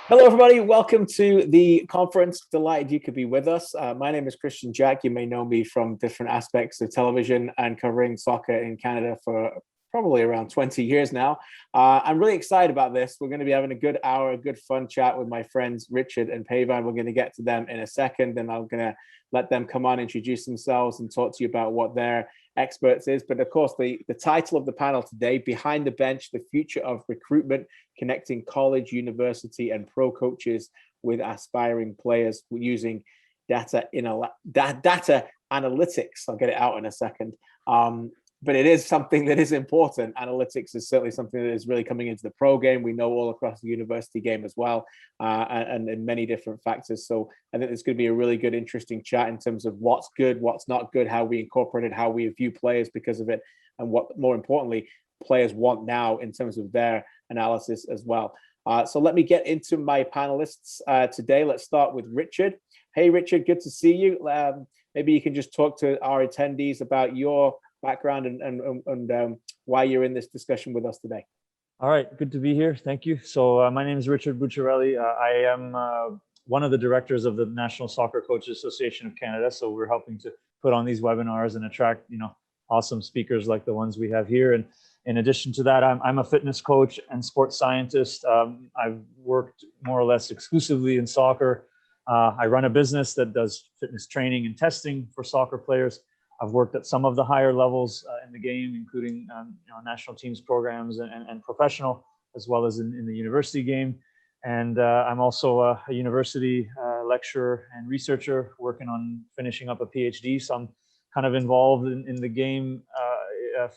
Hello, everybody. Welcome to the conference. Delighted you could be with us. My name is Kristian Jack. You may know me from different aspects of television and covering soccer in Canada for probably around 20 years now. I'm really excited about this. We're going to be having a good hour, a good fun chat with my friends Richard and Peyvand. We're going to get to them in a second, and I'm going to let them come on, introduce themselves, and talk to you about what their experts is. But of course, the title of the panel today, Behind the Bench, the Future of Recruitment, Connecting College, University, and Pro Coaches with Aspiring Players using data analytics. I'll get it out in a second. But it is something that is important. Analytics is certainly something that is really coming into the pro game. We know all across the university game as well, and in many different factors. So I think it's going to be a really good, interesting chat in terms of what's good, what's not good, how we incorporate it, how we view players because of it, and what, more importantly, players want now in terms of their analysis as well. So let me get into my panelists today. Let's start with Richard. Hey, Richard, good to see you. Maybe you can just talk to our attendees about your background and why you're in this discussion with us today. All right, good to be here. Thank you. So my name is Richard Bucciarelli. I am one of the directors of the National Soccer Coaches Association of Canada. So we're helping to put on these webinars and attract, awesome speakers like the ones we have here. And in addition to that, I'm a fitness coach and sports scientist. I've worked more or less exclusively in soccer. I run a business that does fitness training and testing for soccer players. I've worked at some of the higher levels in the game, including national teams programs and professional, as well as in the university game. And I'm also a university lecturer and researcher working on finishing up a PhD. So I'm kind of involved in the game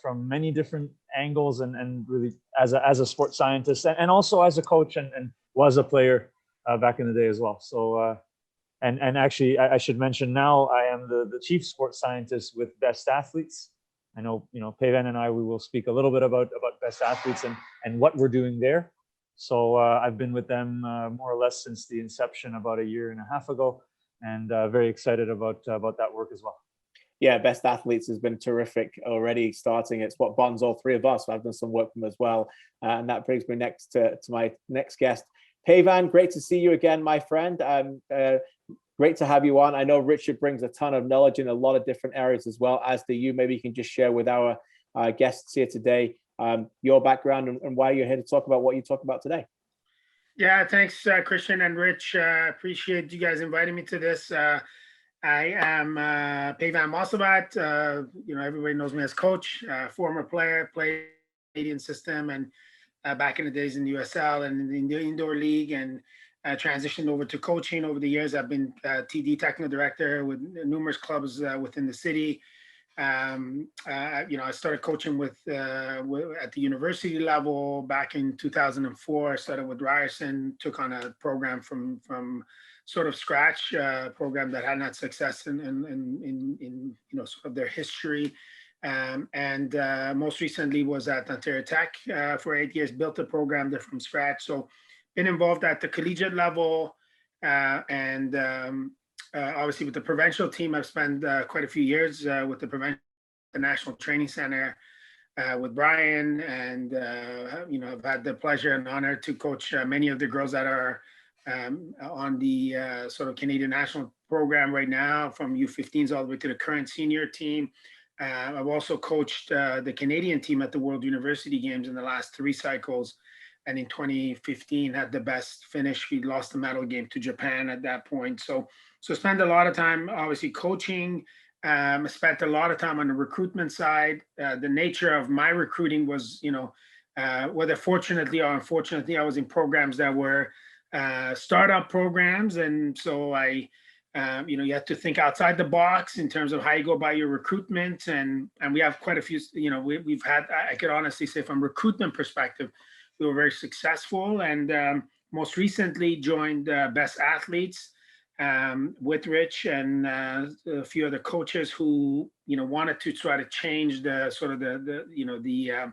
from many different angles and really as a sports scientist and also as a coach and was a player back in the day as well. So and actually I should mention now I am the chief sports scientist with Best Athletes. I know Peyvand and I we will speak a little bit about Best Athletes and what we're doing there. So I've been with them more or less since the inception about a year and a half ago, and very excited about that work as well. Yeah, Best Athletes has been terrific already starting. It's what bonds all three of us. I've done some work for them as well. And that brings me next to my next guest. Peyvand, great to see you again, my friend. Great to have you on. I know Richard brings a ton of knowledge in a lot of different areas as well, as do you. Maybe you can just share with our guests here today your background and why you're here to talk about what you talk about today. Yeah, thanks, Kristian and Rich. Appreciate you guys inviting me to this. I am Peyvand Mossavat. Everybody knows me as coach, former player, played Canadian system, and back in the days in the USL and in the indoor league, and transitioned over to coaching over the years. I've been TD technical director with numerous clubs within the city. I started coaching at the university level back in 2004. I started with Ryerson, took on a program from sort of scratch, program that had not success in sort of their history. And most recently was at Ontario Tech for 8 years, built a program there from scratch. So been involved at the collegiate level and obviously with the provincial team. I've spent quite a few years with the National Training Center with Brian, and I've had the pleasure and honor to coach many of the girls that are on the sort of Canadian national program right now, from U15s all the way to the current senior team. I've also coached the Canadian team at the World University Games in the last 3 cycles. And in 2015 had the best finish. We lost the medal game to Japan at that point. So spent a lot of time obviously coaching. Spent a lot of time on the recruitment side. The nature of my recruiting was, whether fortunately or unfortunately, I was in programs that were startup programs. And so you have to think outside the box in terms of how you go about your recruitment. And we have quite a few, we've had, I could honestly say from recruitment perspective, we were very successful, and most recently joined Best Athletes with Rich and a few other coaches who wanted to try to change the sort of the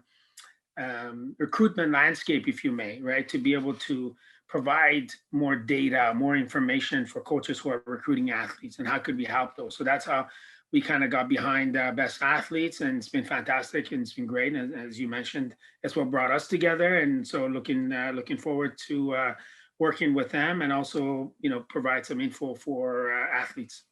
recruitment landscape, if you may, right? To be able to provide more data, more information for coaches who are recruiting athletes, and how could we help those? So that's how we kind of got behind Best Athletes, and it's been fantastic and it's been great. And as you mentioned, that's what brought us together. And so looking forward to working with them, and also, provide some info for athletes.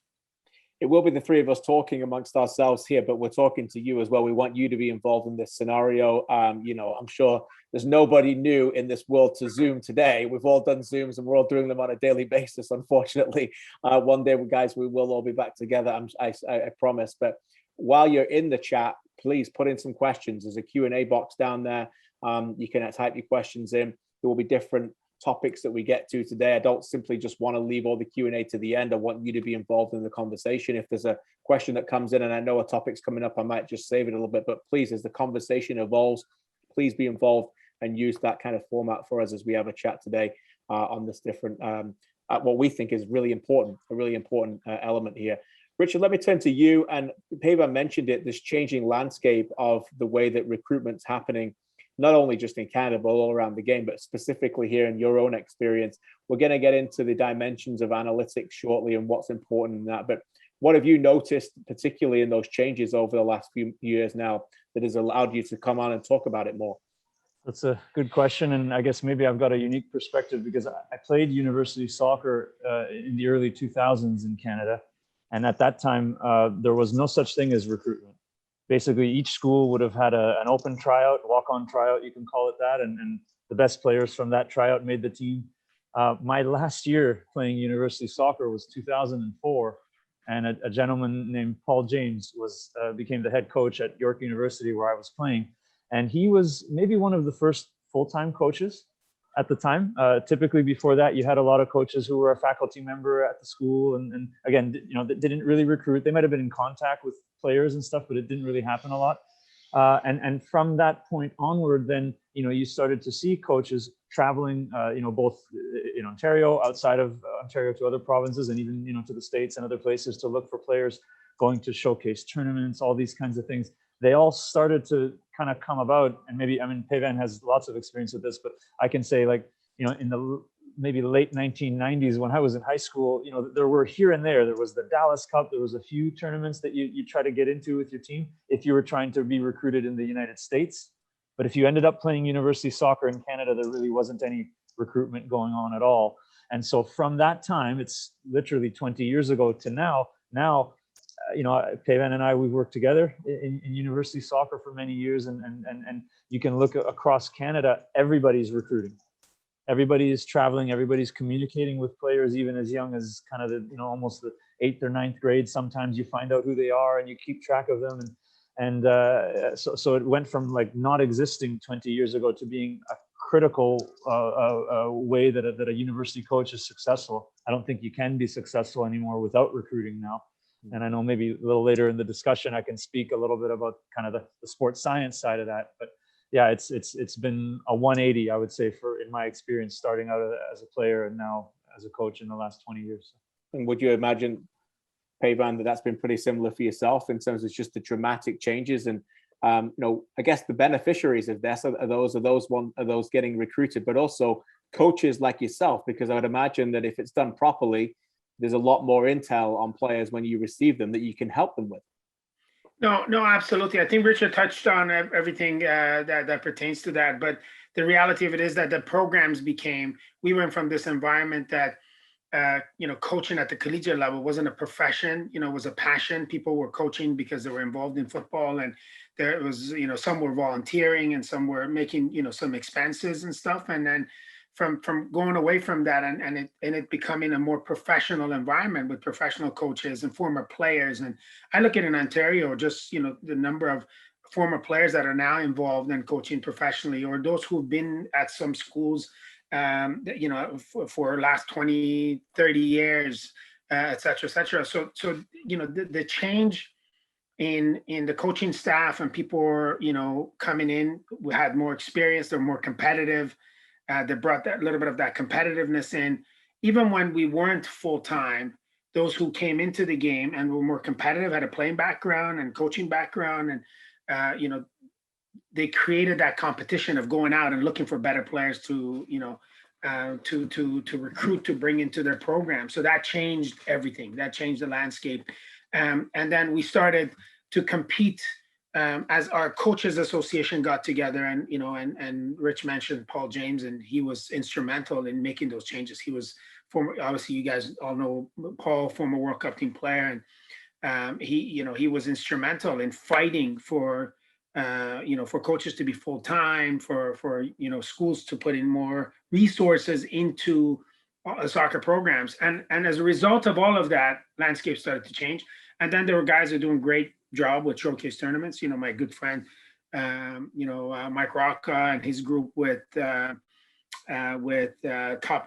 It will be the three of us talking amongst ourselves here, but we're talking to you as well. We want you to be involved in this scenario. I'm sure there's nobody new in this world to Zoom today. We've all done Zooms and we're all doing them on a daily basis, unfortunately. One day, guys, we will all be back together, I promise. But while you're in the chat, please put in some questions. There's a Q&A box down there. You can type your questions in. There will be different topics that we get to today. I don't simply just want to leave all the Q&A to the end. I want you to be involved in the conversation. If there's a question that comes in and I know a topic's coming up, I might just save it a little bit. But please, as the conversation evolves, please be involved and use that kind of format for us as we have a chat today on this different, what we think is really important, a really important element here. Richard, let me turn to you. And Peyvand mentioned it, this changing landscape of the way that recruitment's happening, not only just in Canada, but all around the game, but specifically here in your own experience. We're going to get into the dimensions of analytics shortly and what's important in that. But what have you noticed, particularly in those changes over the last few years now, that has allowed you to come on and talk about it more? That's a good question. And I guess maybe I've got a unique perspective because I played university soccer in the early 2000s in Canada. And at that time, there was no such thing as recruitment. Basically, each school would have had an open tryout, walk-on tryout, you can call it that, and the best players from that tryout made the team. My last year playing university soccer was 2004, and a gentleman named Paul James became the head coach at York University where I was playing, and he was maybe one of the first full-time coaches at the time. Typically before that, you had a lot of coaches who were a faculty member at the school, and again, that didn't really recruit. They might have been in contact with players and stuff, but it didn't really happen a lot. And from that point onward, then you started to see coaches traveling, both in Ontario, outside of Ontario, to other provinces, and even to the States and other places to look for players, going to showcase tournaments, all these kinds of things. They all started to kind of come about, and Peyvand has lots of experience with this, but I can say, in the maybe late 1990s, when I was in high school, there were here and there was the Dallas Cup, there was a few tournaments that you try to get into with your team if you were trying to be recruited in the United States. But if you ended up playing university soccer in Canada, there really wasn't any recruitment going on at all. And so from that time, it's literally 20 years ago to now, Peyvand and I, we've worked together in university soccer for many years, and you can look across Canada, everybody's recruiting. Everybody is traveling, everybody's communicating with players, even as young as kind of almost the 8th or 9th grade. Sometimes you find out who they are and you keep track of them. So it went from not existing 20 years ago to being a critical way that a university coach is successful. I don't think you can be successful anymore without recruiting now. And I know maybe a little later in the discussion, I can speak a little bit about kind of the sports science side of that. But yeah, it's been a 180, I would say, in my experience, starting out as a player and now as a coach in the last 20 years. And would you imagine, Peyvand, that's been pretty similar for yourself in terms of just the dramatic changes? And I guess the beneficiaries of this are those getting recruited, but also coaches like yourself, because I would imagine that if it's done properly, there's a lot more intel on players when you receive them that you can help them with. No, absolutely. I think Richard touched on everything that pertains to that. But the reality of it is that the programs we went from this environment that, coaching at the collegiate level wasn't a profession, it was a passion. People were coaching because they were involved in football, and there was, some were volunteering and some were making, some expenses and stuff. And then from going away from that and it becoming a more professional environment with professional coaches and former players. And I look at in Ontario, just, the number of former players that are now involved in coaching professionally, or those who've been at some schools, for last 20, 30 years, et cetera, et cetera. So, the change in the coaching staff and people, coming in, we had more experience, they're more competitive. They brought that little bit of that competitiveness in. Even when we weren't full-time, those who came into the game and were more competitive, had a playing background and coaching background, and they created that competition of going out and looking for better players to recruit, to bring into their program. So that changed everything. That changed the landscape. And then we started to compete as our coaches association got together, and and Rich mentioned Paul James, and he was instrumental in making those changes. He was former, obviously you guys all know Paul, former World Cup team player, and he was instrumental in fighting for for coaches to be full time, for schools to put in more resources into soccer programs, and as a result of all of that, landscape started to change. And then there were guys who are doing great job with showcase tournaments. My good friend, Mike Rocca and his group with Top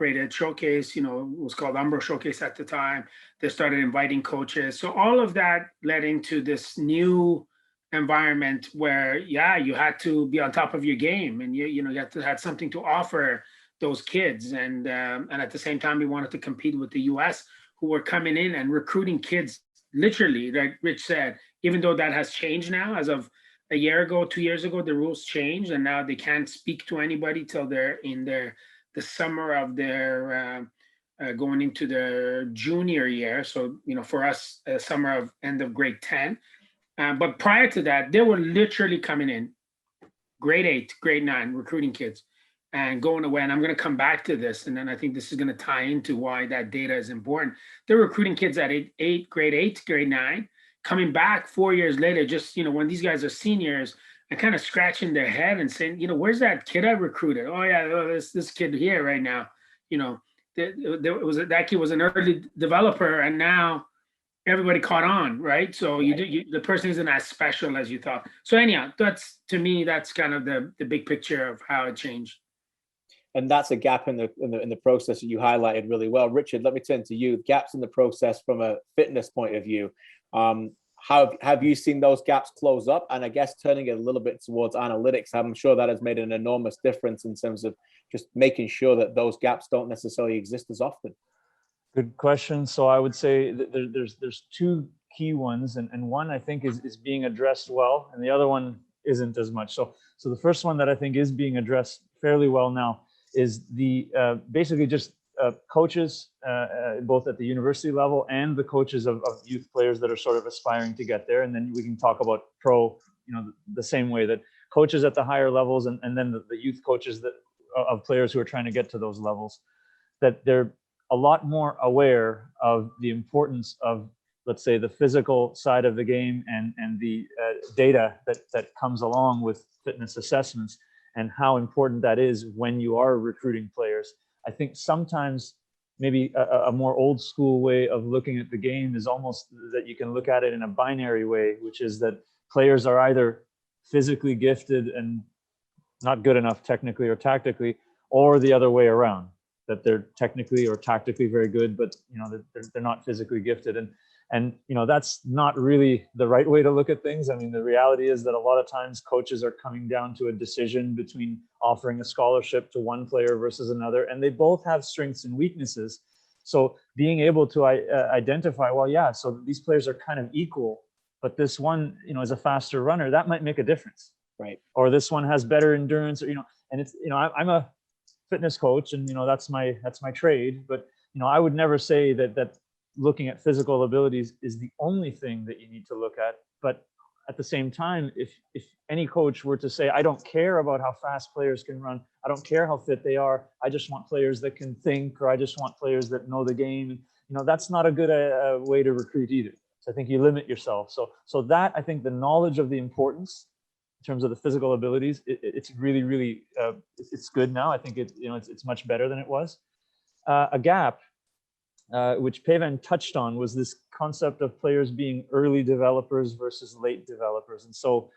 Rated Showcase. It was called Umbro Showcase at the time. They started inviting coaches. So all of that led into this new environment where, you had to be on top of your game, and you had to have something to offer those kids. And at the same time, we wanted to compete with the US, who were coming in and recruiting kids. Literally, like Rich said, even though that has changed now, as of a year ago, 2 years ago, the rules changed, and now they can't speak to anybody till they're in the summer of their going into their junior year. So for us, summer of end of grade 10. But prior to that, they were literally coming in grade 8, grade 9, recruiting kids and going away. And I'm going to come back to this, and then I think this is going to tie into why that data is important. They're recruiting kids at grade 8, grade 9, coming back 4 years later, just, when these guys are seniors, and kind of scratching their head and saying, where's that kid I recruited? Oh yeah, this kid here right now. That kid was an early developer, and now everybody caught on, right? So the person isn't as special as you thought. So anyhow, to me, that's kind of the big picture of how it changed. And that's a gap in the process that you highlighted really well. Richard, let me turn to you. Gaps in the process from a fitness point of view. How have you seen those gaps close up? And I guess turning it a little bit towards analytics, I'm sure that has made an enormous difference in terms of just making sure that those gaps don't necessarily exist as often. Good question. So I would say that there's two key ones, and one I think is being addressed well, and the other one isn't as much. So the first one that I think is being addressed fairly well now is the basically just coaches, both at the university level and the coaches of youth players that are sort of aspiring to get there. And then we can talk about pro, the same way that coaches at the higher levels and then the youth coaches of players who are trying to get to those levels, that they're a lot more aware of the importance of, let's say, the physical side of the game and the data that comes along with fitness assessments, and how important that is when you are recruiting players. I think sometimes maybe a more old school way of looking at the game is almost that you can look at it in a binary way, which is that players are either physically gifted and not good enough technically or tactically, or the other way around, that they're technically or tactically very good, but they're not physically gifted. And that's not really the right way to look at things. I mean, the reality is that a lot of times coaches are coming down to a decision between offering a scholarship to one player versus another, and they both have strengths and weaknesses. So being able to identify, well, yeah, so these players are kind of equal, but this one, is a faster runner, that might make a difference, right? Or this one has better endurance, or and it's I'm a fitness coach, and that's my trade, but I would never say that looking at physical abilities is the only thing that you need to look at. But at the same time, if any coach were to say, I don't care about how fast players can run, I don't care how fit they are, I just want players that can think, or I just want players that know the game, that's not a good way to recruit either. So I think you limit yourself. So that, I think the knowledge of the importance in terms of the physical abilities, it's really, really, it's good now. I think it's much better than it was. A gap, which Peyvand touched on, was this concept of players being early developers versus late developers. And so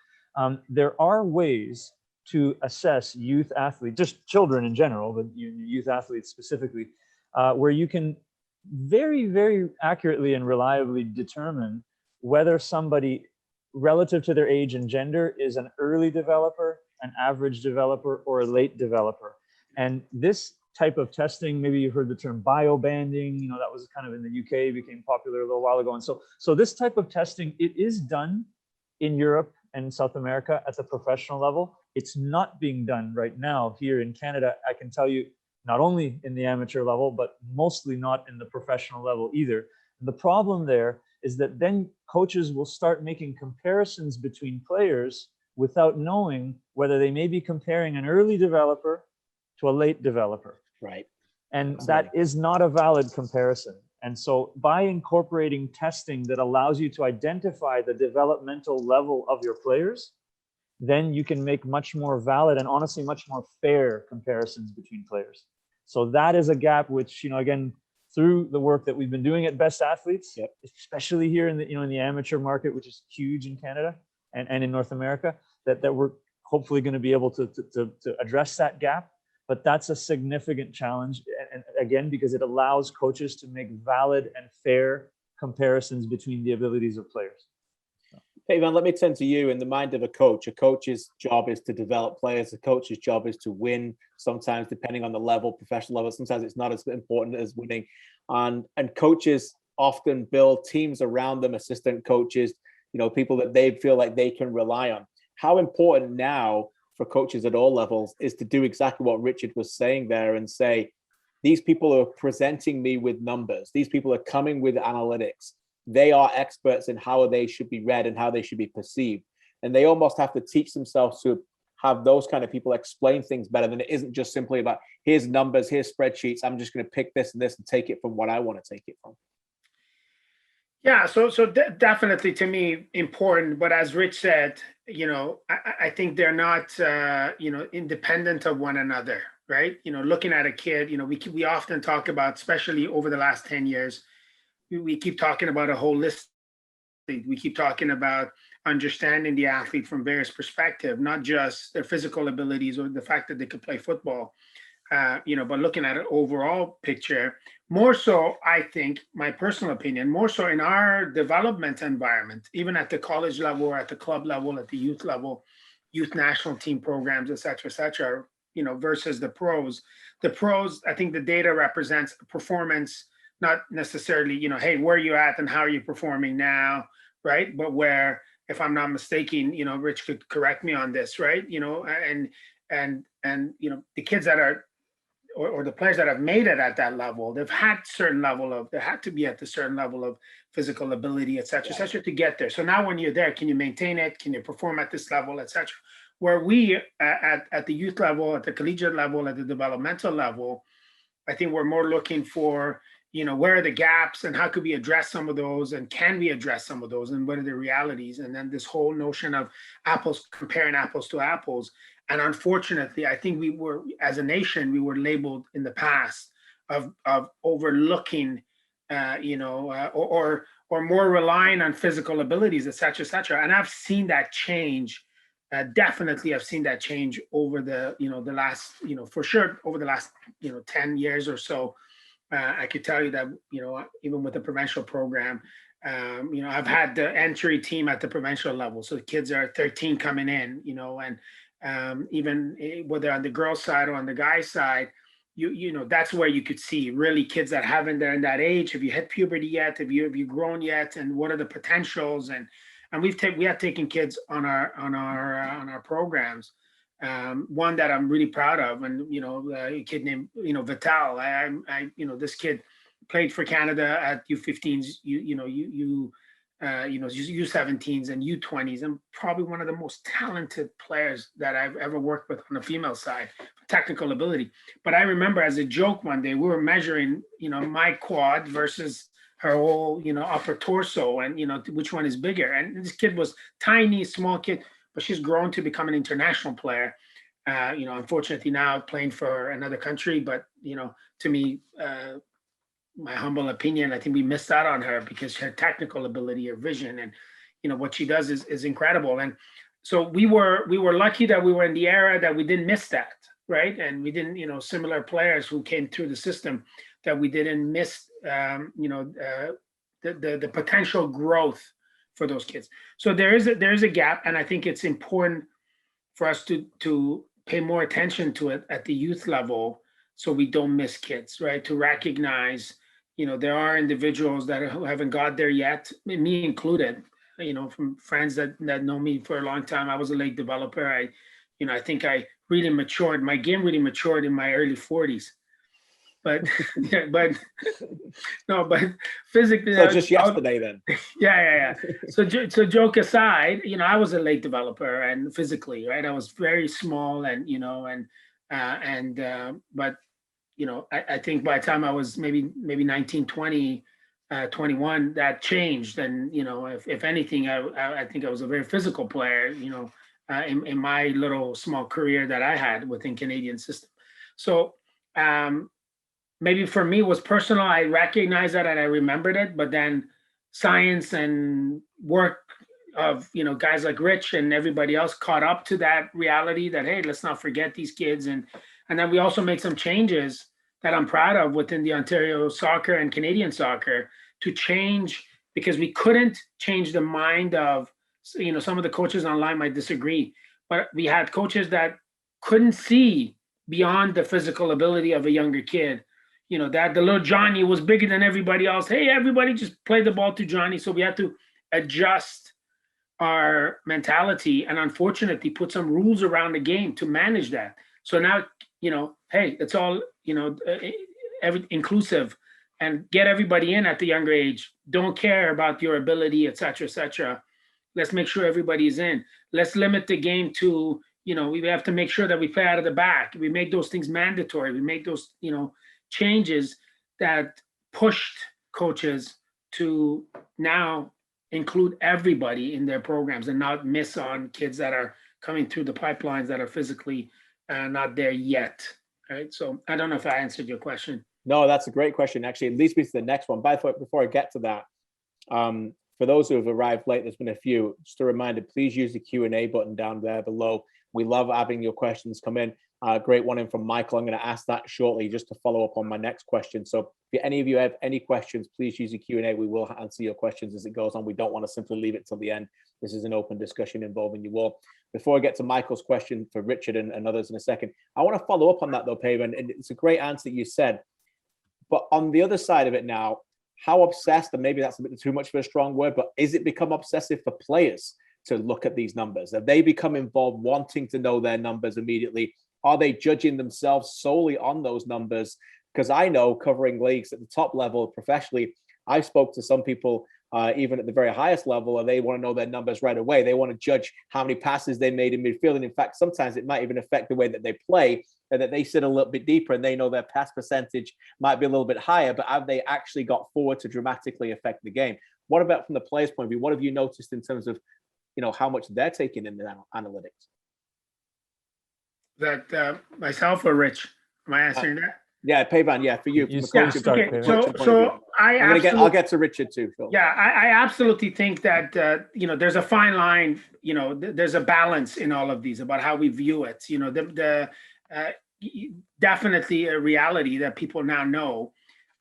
there are ways to assess youth athletes, just children in general, but youth athletes specifically, where you can very, very accurately and reliably determine whether somebody relative to their age and gender is an early developer, an average developer, or a late developer. And this type of testing, maybe you've heard the term biobanding, that was kind of in the UK, became popular a little while ago. And so this type of testing, it is done in Europe and South America at the professional level. It's not being done right now here in Canada. I can tell you, not only in the amateur level, but mostly not in the professional level either. And the problem there is that then coaches will start making comparisons between players without knowing whether they may be comparing an early developer to a late developer. Right. And that is not a valid comparison. And so by incorporating testing that allows you to identify the developmental level of your players, then you can make much more valid and honestly much more fair comparisons between players. So that is a gap which, again, through the work that we've been doing at Best Athletes, especially here in the, in the amateur market, which is huge in Canada and in North America, that we're hopefully going to be able to address that gap. But that's a significant challenge, and again, because it allows coaches to make valid and fair comparisons between the abilities of players. Peyvand, let me turn to you. In the mind of a coach's job is to develop players. A coach's job is to win. Sometimes, depending on the level, professional level, sometimes it's not as important as winning. And coaches often build teams around them, assistant coaches, people that they feel like they can rely on. How important now for coaches at all levels is to do exactly what Richard was saying there and say, these people are presenting me with numbers. These people are coming with analytics. They are experts in how they should be read and how they should be perceived. And they almost have to teach themselves to have those kind of people explain things better than it isn't just simply about, here's numbers, here's spreadsheets. I'm just going to pick this and this and take it from what I want to take it from. Yeah, so definitely to me important, but as Rich said, I think they're not, independent of one another, right? Looking at a kid, we often talk about, especially over the last 10 years, we keep talking about a holistic. We keep talking about understanding the athlete from various perspectives, not just their physical abilities or the fact that they could play football, but looking at an overall picture. More so, I think, my personal opinion, more so in our development environment, even at the college level or at the club level, at the youth level, youth national team programs, et cetera, versus the pros. The pros, I think the data represents performance, not necessarily, hey, where are you at and how are you performing now, right? But where, if I'm not mistaken, Rich could correct me on this, right? And the kids that are, or the players that have made it at that level, they had to be at a certain level of physical ability, et cetera, to get there. So now when you're there, can you maintain it? Can you perform at this level, et cetera? Where we at the youth level, at the collegiate level, at the developmental level, I think we're more looking for, where are the gaps and how could we address some of those, and can we address some of those, and what are the realities? And then this whole notion of comparing apples to apples. And unfortunately, I think we were, as a nation, we were labeled in the past of overlooking, or more relying on physical abilities, et cetera, et cetera. And I've seen that change. Definitely, I've seen that change over the last, for sure, over the last, 10 years or so. I could tell you that, even with the provincial program, I've had the entry team at the provincial level. So the kids are 13 coming in, and even whether on the girls' side or on the guys' side, that's where you could see really kids that haven't, they're in that age. Have you hit puberty yet? Have you grown yet? And what are the potentials? And we have taken kids on our programs. One that I'm really proud of, and a kid named Vital. This kid played for Canada at U15s, U17s and U20s, and probably one of the most talented players that I've ever worked with on the female side, technical ability. But I remember as a joke one day we were measuring, my quad versus her whole, upper torso, and which one is bigger. And this kid was tiny, small kid, but she's grown to become an international player. Unfortunately now playing for another country, but to me, my humble opinion, I think we missed out on her because her technical ability, her vision, and what she does is incredible. And so we were lucky that we were in the era that we didn't miss that, right? And we didn't, similar players who came through the system, that we didn't miss, the potential growth for those kids. So there is a gap, and I think it's important for us to pay more attention to it at the youth level, so we don't miss kids, right? To recognize, there are individuals who haven't got there yet, me included. From friends that know me for a long time, I was a late developer. I think I really matured. My game really matured in my early 40s. but yeah, but no, but physically. So just yesterday then. Yeah. So joke aside, I was a late developer, and physically, right, I was very small, and but I think by the time I was maybe 19, 20, 21, that changed. And if anything, I think I was a very physical player, in my little small career that I had within Canadian system. So maybe for me it was personal. I recognized that and I remembered it, but then science and work of guys like Rich and everybody else caught up to that reality that, hey, let's not forget these kids. And then we also made some changes that I'm proud of within the Ontario soccer and Canadian soccer to change, because we couldn't change the mind of, some of the coaches online might disagree, but we had coaches that couldn't see beyond the physical ability of a younger kid. That the little Johnny was bigger than everybody else. Hey, everybody just play the ball to Johnny. So we had to adjust our mentality and unfortunately put some rules around the game to manage that. So now, hey, it's all, inclusive, and get everybody in at the younger age. Don't care about your ability, et cetera, et cetera. Let's make sure everybody's in. Let's limit the game to, we have to make sure that we play out of the back. We make those things mandatory. We make those, changes that pushed coaches to now include everybody in their programs and not miss on kids that are coming through the pipelines that are physically not there yet. Right. So I don't know if I answered your question. No, that's a great question. Actually, it leads me to the next one. By the way, before I get to that, for those who have arrived late, there's been a few. Just a reminder, please use the Q&A button down there below. We love having your questions come in. Great one in from Michael. I'm going to ask that shortly just to follow up on my next question. So if any of you have any questions, please use the Q&A. We will answer your questions as it goes on. We don't want to simply leave it till the end. This is an open discussion involving you all. Before I get to Michael's question for Richard and others in a second, I want to follow up on that though, Peyvand. And it's a great answer you said. But on the other side of it now, how obsessed, and maybe that's a bit too much of a strong word, but is it become obsessive for players to look at these numbers? Have they become involved wanting to know their numbers immediately? Are they judging themselves solely on those numbers? Because I know, covering leagues at the top level professionally, I spoke to some people, even at the very highest level, and they want to know their numbers right away. They want to judge how many passes they made in midfield. And in fact, sometimes it might even affect the way that they play, and that they sit a little bit deeper and they know their pass percentage might be a little bit higher, but have they actually got forward to dramatically affect the game? What about from the player's point of view? What have you noticed in terms of, how much they're taking in the analytics? That myself or Rich? Am I answering that? Yeah, Peyvand. Yeah, for you. Okay. So I'll get to Richard too. Phil. Yeah, I absolutely think that there's a fine line. There's a balance in all of these about how we view it. Definitely a reality that people now know.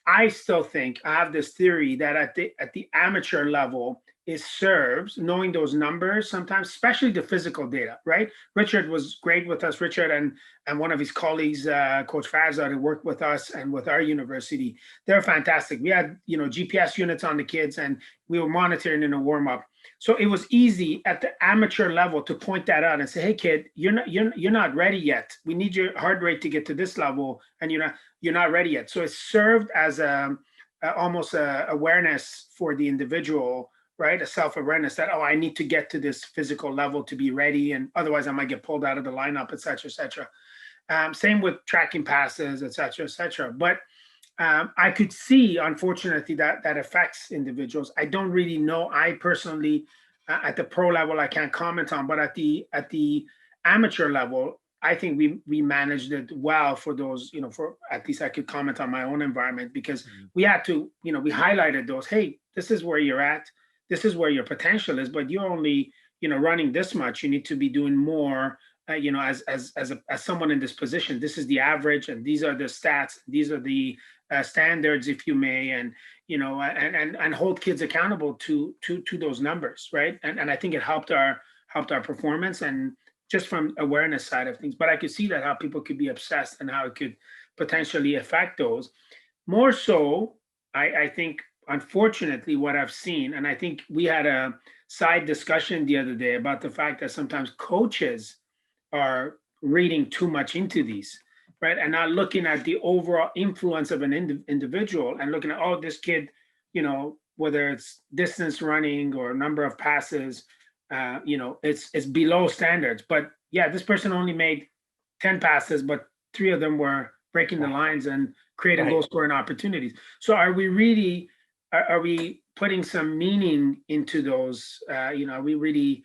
I still think I have this theory that at the amateur level, it serves knowing those numbers sometimes, especially the physical data, right? Richard was great with us, Richard and one of his colleagues, Coach Fazard, who worked with us and with our university. They're fantastic. We had, GPS units on the kids and we were monitoring in a warm-up. So it was easy at the amateur level to point that out and say, hey kid, you're not ready yet. We need your heart rate to get to this level and you're not ready yet. So it served as almost a awareness for the individual, right? A self-awareness that, I need to get to this physical level to be ready. And otherwise I might get pulled out of the lineup, et cetera, et cetera. Same with tracking passes, et cetera, et cetera. But I could see, unfortunately, that affects individuals. I don't really know. I personally, at the pro level, I can't comment on, but at the amateur level, I think we managed it well for those, for at least I could comment on my own environment, because we had to, we highlighted those, hey, this is where you're at. This is where your potential is, but you're only, running this much. You need to be doing more, as someone in this position. This is the average, and these are the stats. These are the standards, if you may, and and hold kids accountable to those numbers, right? And I think it helped our performance, and just from awareness side of things. But I could see that how people could be obsessed and how it could potentially affect those. More so, I think. Unfortunately, what I've seen, and I think we had a side discussion the other day about the fact that sometimes coaches are reading too much into these. right? And not looking at the overall influence of an individual and looking at, oh, this kid, you know, whether it's distance running or number of passes, you know, it's below standards. But yeah, this person only made 10 passes, but 3 of them were breaking the lines and creating goal scoring opportunities. So are we really, are we putting some meaning into those? You know, are we really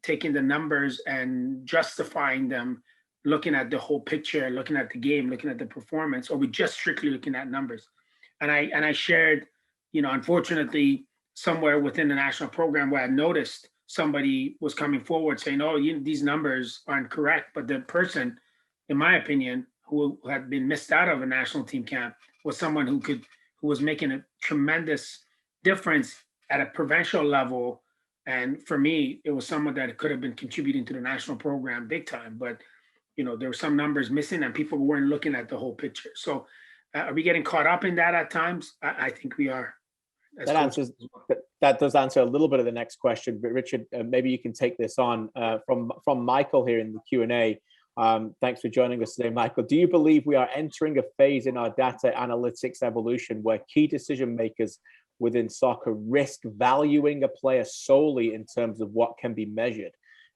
taking the numbers and justifying them, looking at the whole picture, looking at the game, looking at the performance, or are we just strictly looking at numbers? And I shared, you know, unfortunately, somewhere within the national program where I noticed somebody was coming forward saying, oh, these numbers aren't correct. But the person, in my opinion, who had been missed out of a national team camp was someone who was making a tremendous difference at a provincial level. And for me, it was someone that could have been contributing to the national program big time. But, you know, there were some numbers missing and people weren't looking at the whole picture. So are we getting caught up in that at times? I think we are. That does answer a little bit of the next question, but Richard, maybe you can take this on from Michael here in the Q&A. Thanks for joining us today, Michael. Do you believe we are entering a phase in our data analytics evolution where key decision makers within soccer risk valuing a player solely in terms of what can be measured?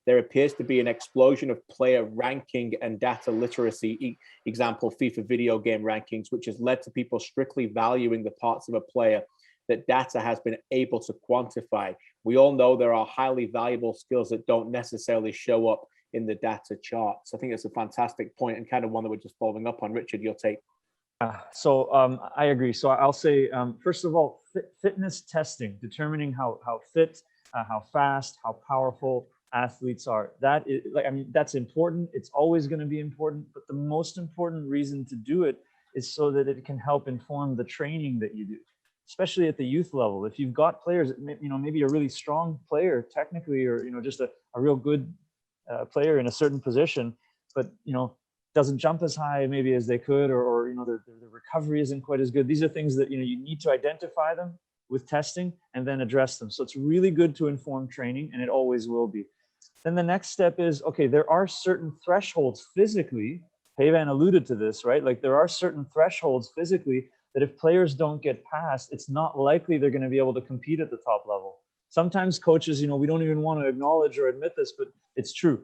There appears to be an explosion of player ranking and data literacy, example, FIFA video game rankings, which has led to people strictly valuing the parts of a player that data has been able to quantify. We all know there are highly valuable skills that don't necessarily show up in the data charts. I think it's a fantastic point and kind of one that we're just following up on. Richard, your take. So I agree. So I'll say, first of all, fitness testing, determining how fit, how fast, how powerful athletes are. That is, like, I mean, that's important. It's always going to be important. But the most important reason to do it is so that it can help inform the training that you do, especially at the youth level. If you've got players, you know, maybe a really strong player technically, or, you know, just a real good player in a certain position, but, you know, doesn't jump as high maybe as they could, or you know, the recovery isn't quite as good. These are things that, you know, you need to identify them with testing and then address them. So it's really good to inform training, and it always will be. Then the next step is, okay, there are certain thresholds physically. Peyvand alluded to this, right? Like, there are certain thresholds physically that if players don't get past, it's not likely they're going to be able to compete at the top level. Sometimes coaches, you know, we don't even want to acknowledge or admit this, but it's true.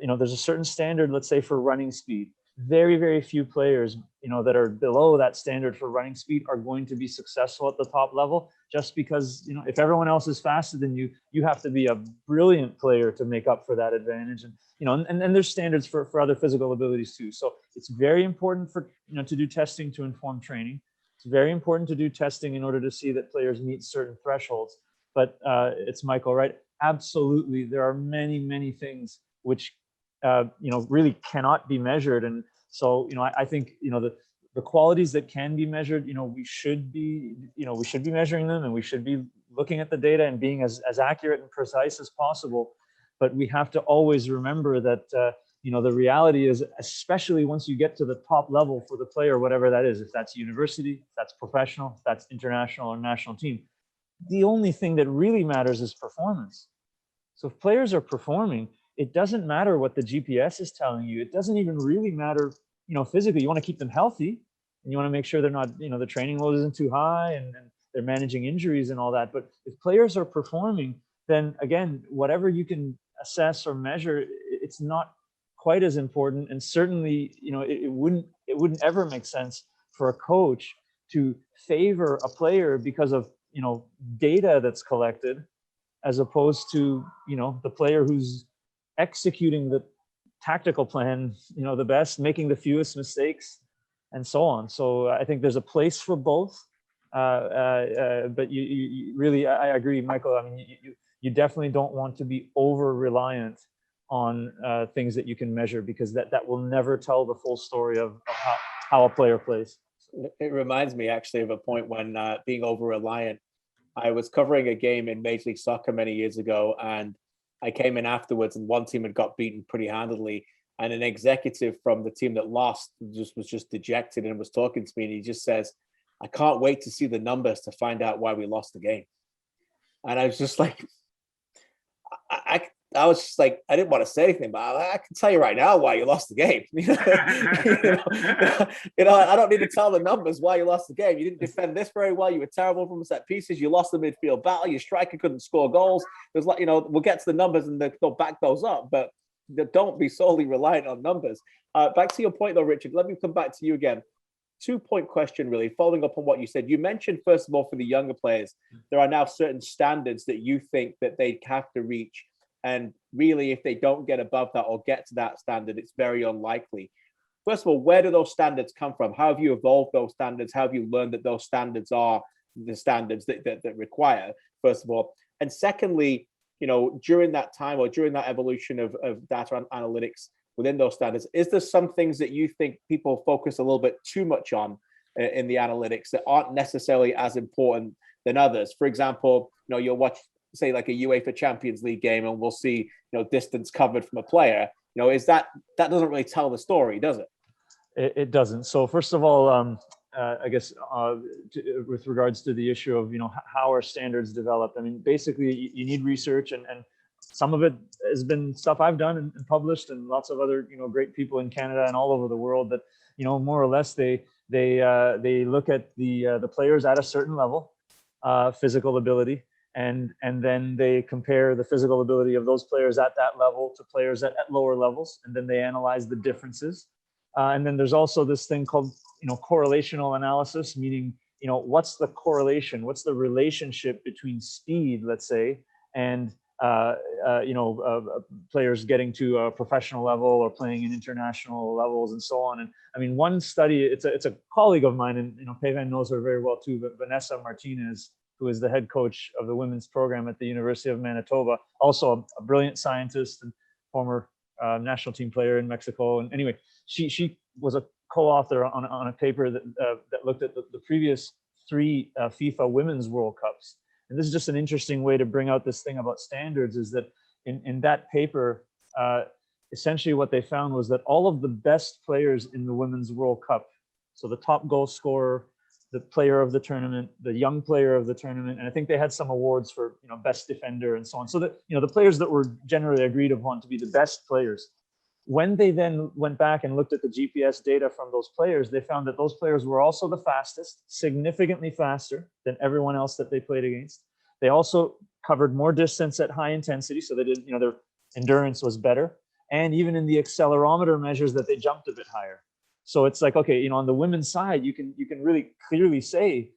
You know, there's a certain standard, let's say, for running speed. Very, very few players, you know, that are below that standard for running speed are going to be successful at the top level, just because, you know, if everyone else is faster than you, you have to be a brilliant player to make up for that advantage. And, you know, and there's standards for other physical abilities too. So it's very important for, you know, to do testing to inform training. It's very important to do testing in order to see that players meet certain thresholds. But it's Michael, right? Absolutely. There are many, many things which, you know, really cannot be measured. And so, you know, I think, you know, the qualities that can be measured, you know, we should be measuring them, and we should be looking at the data and being as accurate and precise as possible. But we have to always remember that, you know, the reality is, especially once you get to the top level for the player, whatever that is, if that's university, if that's professional, if that's international or national team, the only thing that really matters is performance. So if players are performing, it doesn't matter what the GPS is telling you. It doesn't even really matter, you know, physically. You want to keep them healthy, and you want to make sure they're not, you know, the training load isn't too high, and they're managing injuries and all that. But if players are performing, then again, whatever you can assess or measure, it's not quite as important. And certainly, you know, it wouldn't ever make sense for a coach to favor a player because of, you know, data that's collected, as opposed to, you know, the player who's executing the tactical plan, you know, the best, making the fewest mistakes, and so on. So I think there's a place for both. But you really, I agree, Michael. I mean, you definitely don't want to be over reliant on things that you can measure, because that will never tell the full story of how a player plays. It reminds me actually of a point when being over reliant. I was covering a game in Major League Soccer many years ago, and I came in afterwards, and one team had got beaten pretty handily, and an executive from the team that lost was just dejected and was talking to me, and he just says, "I can't wait to see the numbers to find out why we lost the game." And I was just like, I was just like, I didn't want to say anything, but I can tell you right now why you lost the game. I don't need to tell the numbers why you lost the game. You didn't defend this very well. You were terrible from set pieces. You lost the midfield battle. Your striker couldn't score goals. There's like, we'll get to the numbers and they'll back those up, but don't be solely reliant on numbers. Back to your point though, Richard, let me come back to you again. 2-point question, really, following up on what you said. You mentioned, first of all, for the younger players, there are now certain standards that you think that they have to reach. And really, if they don't get above that or get to that standard, it's very unlikely. First of all, where do those standards come from? How have you evolved those standards? How have you learned that those standards are the standards that require, first of all? And secondly, during that time or during that evolution of data analytics within those standards, is there some things that you think people focus a little bit too much on in the analytics that aren't necessarily as important than others? For example, you'll watch, say, like a UEFA Champions League game, and we'll see, distance covered from a player. Is that doesn't really tell the story, does it? It doesn't. So first of all, I guess with regards to the issue of how are standards developed, I mean, basically you need research, and some of it has been stuff I've done and published, and lots of other great people in Canada and all over the world that more or less they look at the players at a certain level, physical ability. And then they compare the physical ability of those players at that level to players at lower levels, and then they analyze the differences. And then there's also this thing called correlational analysis, meaning what's the correlation, what's the relationship between speed, let's say, and players getting to a professional level or playing in international levels and so on. And I mean, one study, it's a colleague of mine, and Peyvand knows her very well too, but Vanessa Martinez, who is the head coach of the women's program at the University of Manitoba, also a brilliant scientist and former national team player in Mexico. And anyway, she was a co-author on a paper that looked at the previous 3 FIFA Women's World Cups. And this is just an interesting way to bring out this thing about standards, is that in that paper, essentially what they found was that all of the best players in the Women's World Cup, so the top goal scorer, the player of the tournament, the young player of the tournament, and I think they had some awards for best defender and so on. So that the players that were generally agreed upon to be the best players, when they then went back and looked at the GPS data from those players, they found that those players were also the fastest, significantly faster than everyone else that they played against. They also covered more distance at high intensity, so they did, their endurance was better, and even in the accelerometer measures that they jumped a bit higher. So it's like, okay, on the women's side, you can really clearly say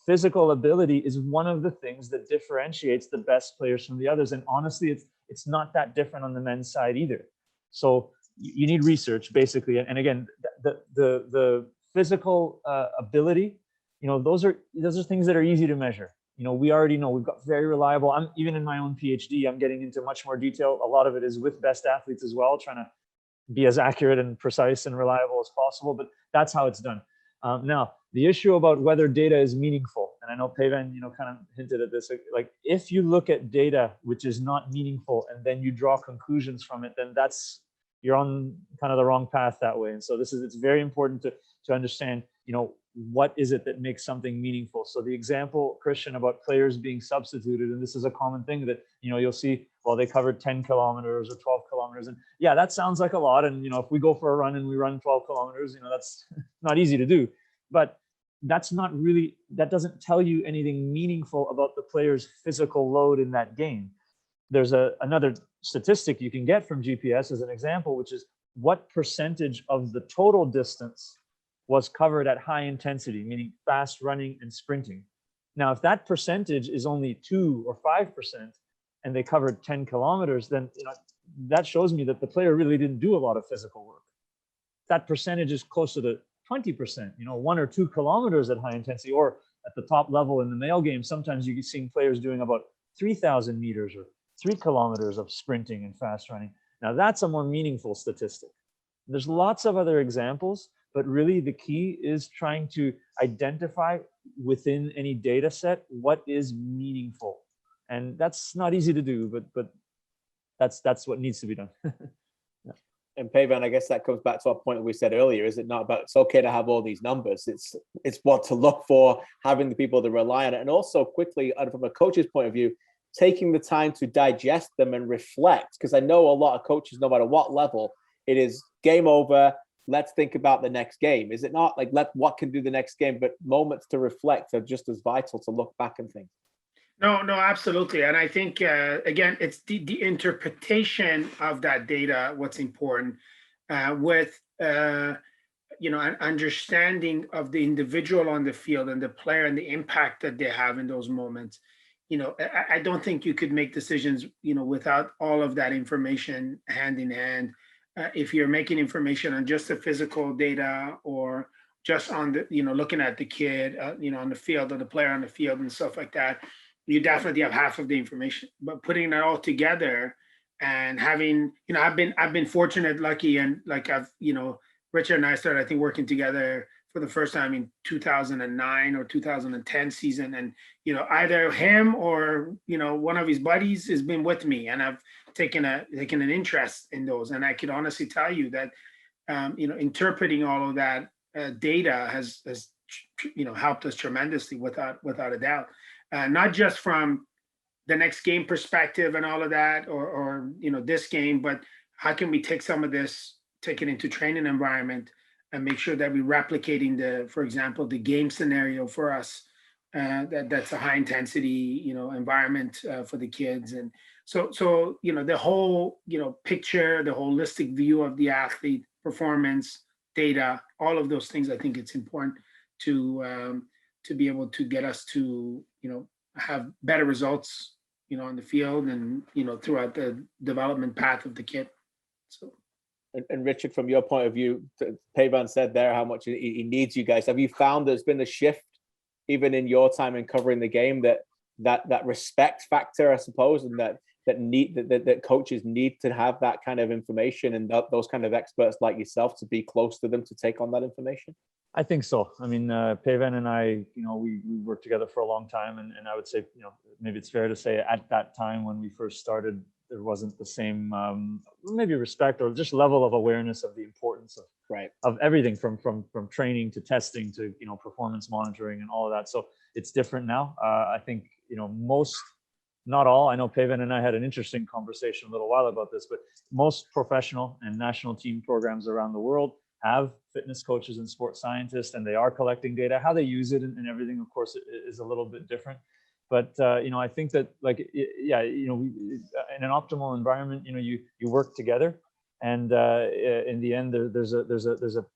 physical ability is one of the things that differentiates the best players from the others. And honestly, it's not that different on the men's side either. So you need research, basically. And again, the physical ability, those are things that are easy to measure. We already know we've got very reliable. I'm even in my own PhD, I'm getting into much more detail. A lot of it is with best athletes as well, trying to be as accurate and precise and reliable as possible, but that's how it's done. Now, the issue about whether data is meaningful, and I know Peyvand, kind of hinted at this, like if you look at data which is not meaningful and then you draw conclusions from it, then you're on kind of the wrong path that way. And so it's very important to understand, what is it that makes something meaningful? So the example, Kristian, about players being substituted, and this is a common thing that, you'll see, well, they covered 10 kilometers or 12 kilometers. And yeah, that sounds like a lot. And, if we go for a run and we run 12 kilometers, that's not easy to do. But that doesn't tell you anything meaningful about the player's physical load in that game. There's another statistic you can get from GPS as an example, which is what percentage of the total distance was covered at high intensity, meaning fast running and sprinting. Now, if that percentage is only 2 or 5% and they covered 10 kilometers, then that shows me that the player really didn't do a lot of physical work. That percentage is closer to 20%, 1 or 2 kilometers at high intensity, or at the top level in the male game, sometimes you can see players doing about 3,000 meters or 3 kilometers of sprinting and fast running. Now, that's a more meaningful statistic. There's lots of other examples, but really the key is trying to identify within any data set what is meaningful. And that's not easy to do, but that's what needs to be done. Yeah. And Peyvand, I guess that comes back to our point that we said earlier. Is it not about, it's okay to have all these numbers, it's what to look for, having the people to rely on it. And also quickly, from a coach's point of view, taking the time to digest them and reflect, because I know a lot of coaches, no matter what level, it is game over, let's think about the next game. Is it not like what can do the next game, but moments to reflect are just as vital to look back and think. No, absolutely. And I think, again, it's the interpretation of that data, what's important, with, an understanding of the individual on the field and the player and the impact that they have in those moments. I don't think you could make decisions, without all of that information hand in hand. If you're making information on just the physical data or just on the, looking at the kid, on the field, or the player on the field and stuff like that, you definitely have half of the information. But putting it all together and having, I've been fortunate, lucky, and like Richard and I started, I think, working together for the first time in 2009 or 2010 season. And, either him or, one of his buddies has been with me, and I've taken an interest in those. And I can honestly tell you that, interpreting all of that data has helped us tremendously without a doubt. Not just from the next game perspective and all of that, or this game, but how can we take some of this, take it into training environment and make sure that we're replicating for example, the game scenario for us, that's a high intensity, environment for the kids. And so, the whole, picture, the holistic view of the athlete, performance, data, all of those things, I think it's important to be able to get us to, have better results, on the field and, throughout the development path of the kid. So. And Richard, from your point of view, Peyvand said there how much he needs you guys. Have you found there's been a shift, even in your time in covering the game, that respect factor, I suppose, and that coaches need to have that kind of information and those kind of experts like yourself to be close to them to take on that information? I think so. I mean, Peyvand and I, we worked together for a long time, and I would say, maybe it's fair to say at that time when we first started, there wasn't the same maybe respect or just level of awareness of the importance of everything from training to testing to performance monitoring and all of that. So it's different now. I think most, not all. I know Peyvand and I had an interesting conversation a little while about this, but most professional and national team programs around the world have fitness coaches and sports scientists, and they are collecting data. How they use it and everything, of course, is a little bit different. But I think that, like, in an optimal environment, you work together, and in the end, there's a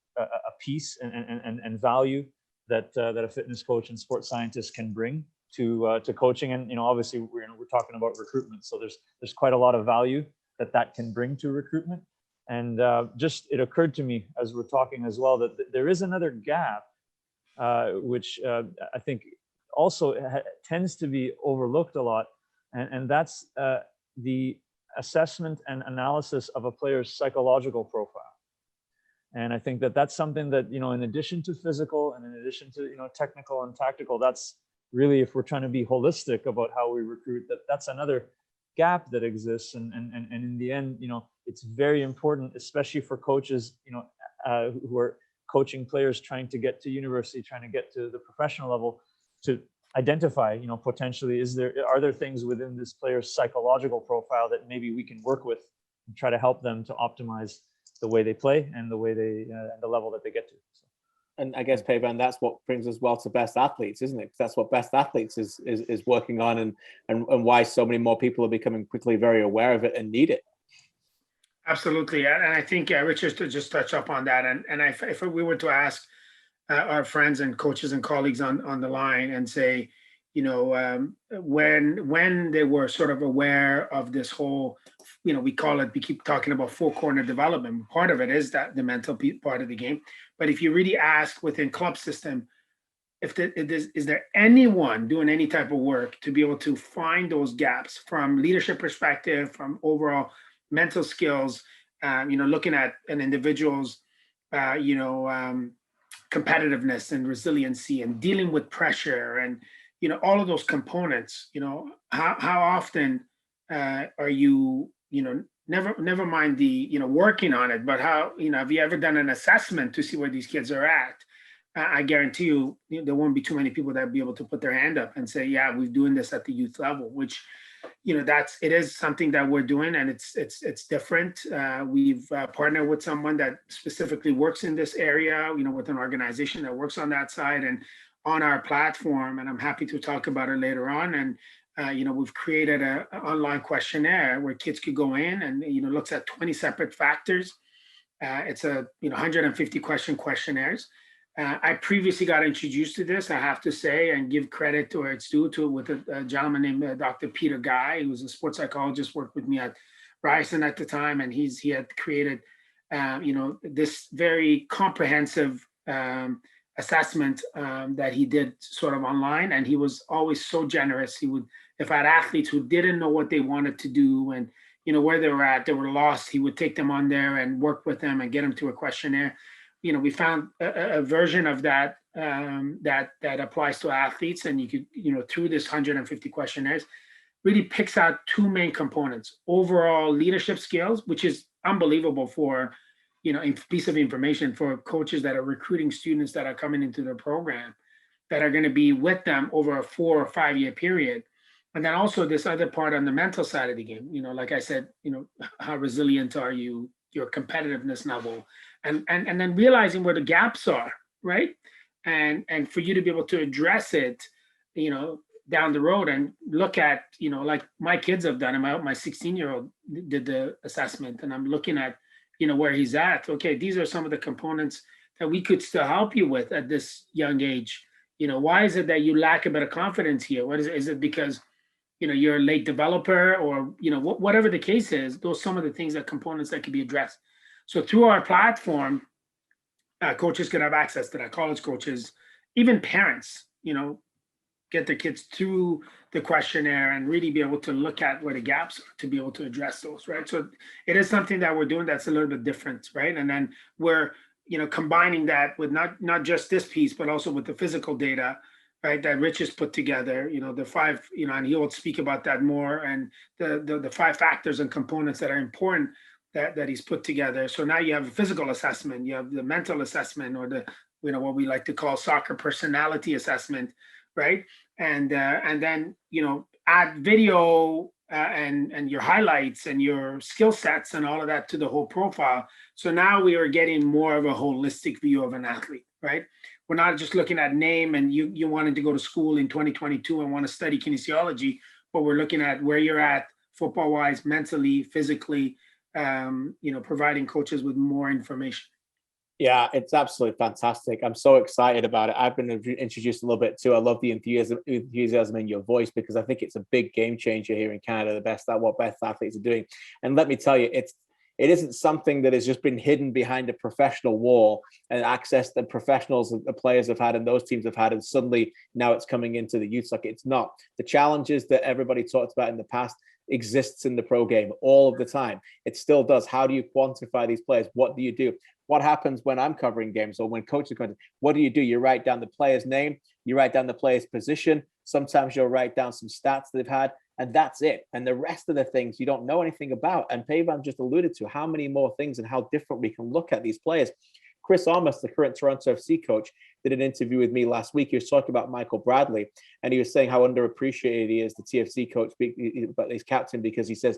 piece and value that a fitness coach and sports scientist can bring to coaching. And obviously, we're talking about recruitment, so there's quite a lot of value that can bring to recruitment. And it occurred to me as we're talking as well that there is another gap, which I think also tends to be overlooked a lot, and that's the assessment and analysis of a player's psychological profile. And I think that's something that, in addition to physical and in addition to, technical and tactical, that's really, if we're trying to be holistic about how we recruit, that's another gap that exists. And in the end, it's very important, especially for coaches, who are coaching players trying to get to university, trying to get to the professional level, to identify, potentially, are there things within this player's psychological profile that maybe we can work with and try to help them to optimize the way they play and the way the level that they get to. So. And I guess, Peyvand, that's what brings us well to Best Athletes, isn't it? Because that's what Best Athletes is working on, and why so many more people are becoming quickly very aware of it and need it. Absolutely. And I think, Richard, to just touch up on that, and if we were to ask our friends and coaches and colleagues on the line and say, when they were sort of aware of this whole, we keep talking about four-corner development. Part of it is that the mental part of the game. But if you really ask within club system, is there anyone doing any type of work to be able to find those gaps from leadership perspective, from overall mental skills, looking at an individual's, competitiveness and resiliency and dealing with pressure and, all of those components, how often are you, never mind the, working on it, but how, have you ever done an assessment to see where these kids are at? I guarantee you, there won't be too many people that be able to put their hand up and say, yeah, we're doing this at the youth level, which, it is something that we're doing, and it's different. We've partnered with someone that specifically works in this area, with an organization that works on that side and on our platform. And I'm happy to talk about it later on. And, we've created an online questionnaire where kids could go in and, looks at 20 separate factors. It's a 150 question questionnaires. I previously got introduced to this, I have to say, and give credit to where it's due to, with a gentleman named Dr. Peter Guy, who was a sports psychologist, worked with me at Ryerson at the time, and he had created, this very comprehensive assessment that he did sort of online, and he was always so generous. He would, if I had athletes who didn't know what they wanted to do and where they were at, they were lost, he would take them on there and work with them and get them to a questionnaire. We found a version of that that applies to athletes, and you could, through this 150 questionnaires, really picks out two main components: overall leadership skills, which is unbelievable for, a piece of information for coaches that are recruiting students that are coming into their program, that are going to be with them over a 4 or 5 year period. And then also this other part on the mental side of the game, like I said, how resilient are you, your competitiveness level, and then realizing where the gaps are, right? And for you to be able to address it, down the road, and look at, like my kids have done, my 16-year-old did the assessment, and I'm looking at, where he's at. Okay, these are some of the components that we could still help you with at this young age. Why is it that you lack a bit of confidence here? What is it because, you're a late developer, or, whatever the case is? Those are some of the things, that components that can be addressed. So through our platform, coaches can have access to that, college coaches, even parents, get their kids through the questionnaire and really be able to look at where the gaps are to be able to address those, right? So it is something that we're doing that's a little bit different, right? And then we're, combining that with not just this piece, but also with the physical data, right, that Rich has put together, the 5, and he will speak about that more, and the 5 factors and components that are important that he's put together. So now you have a physical assessment, you have the mental assessment, or the, what we like to call soccer personality assessment, right? And then, add video and your highlights and your skill sets and all of that to the whole profile. So now we are getting more of a holistic view of an athlete, right? We're not just looking at name, and you wanted to go to school in 2022 and want to study kinesiology, but we're looking at where you're at football wise, mentally, physically, providing coaches with more information. Yeah, it's absolutely fantastic. I'm so excited about it. I've been introduced a little bit too. I love the enthusiasm in your voice, because I think it's a big game changer here in Canada, what best athletes are doing. And let me tell you, it isn't something that has just been hidden behind a professional wall and access that professionals, the players have had and those teams have had, and suddenly now it's coming into the youth soccer. It's not. The challenges that everybody talked about in the past exists in the pro game all of the time. It still does. How do you quantify these players? What do you do? What happens when I'm covering games, or when coaches are going to, what do? You write down the player's name, you write down the player's position. Sometimes you'll write down some stats that they've had, and that's it. And the rest of the things you don't know anything about. And Peyvand just alluded to how many more things and how different we can look at these players. Chris Amos, the current Toronto FC coach, did an interview with me last week. He was talking about Michael Bradley, and he was saying how underappreciated he is, the TFC coach, but he's captain, because he says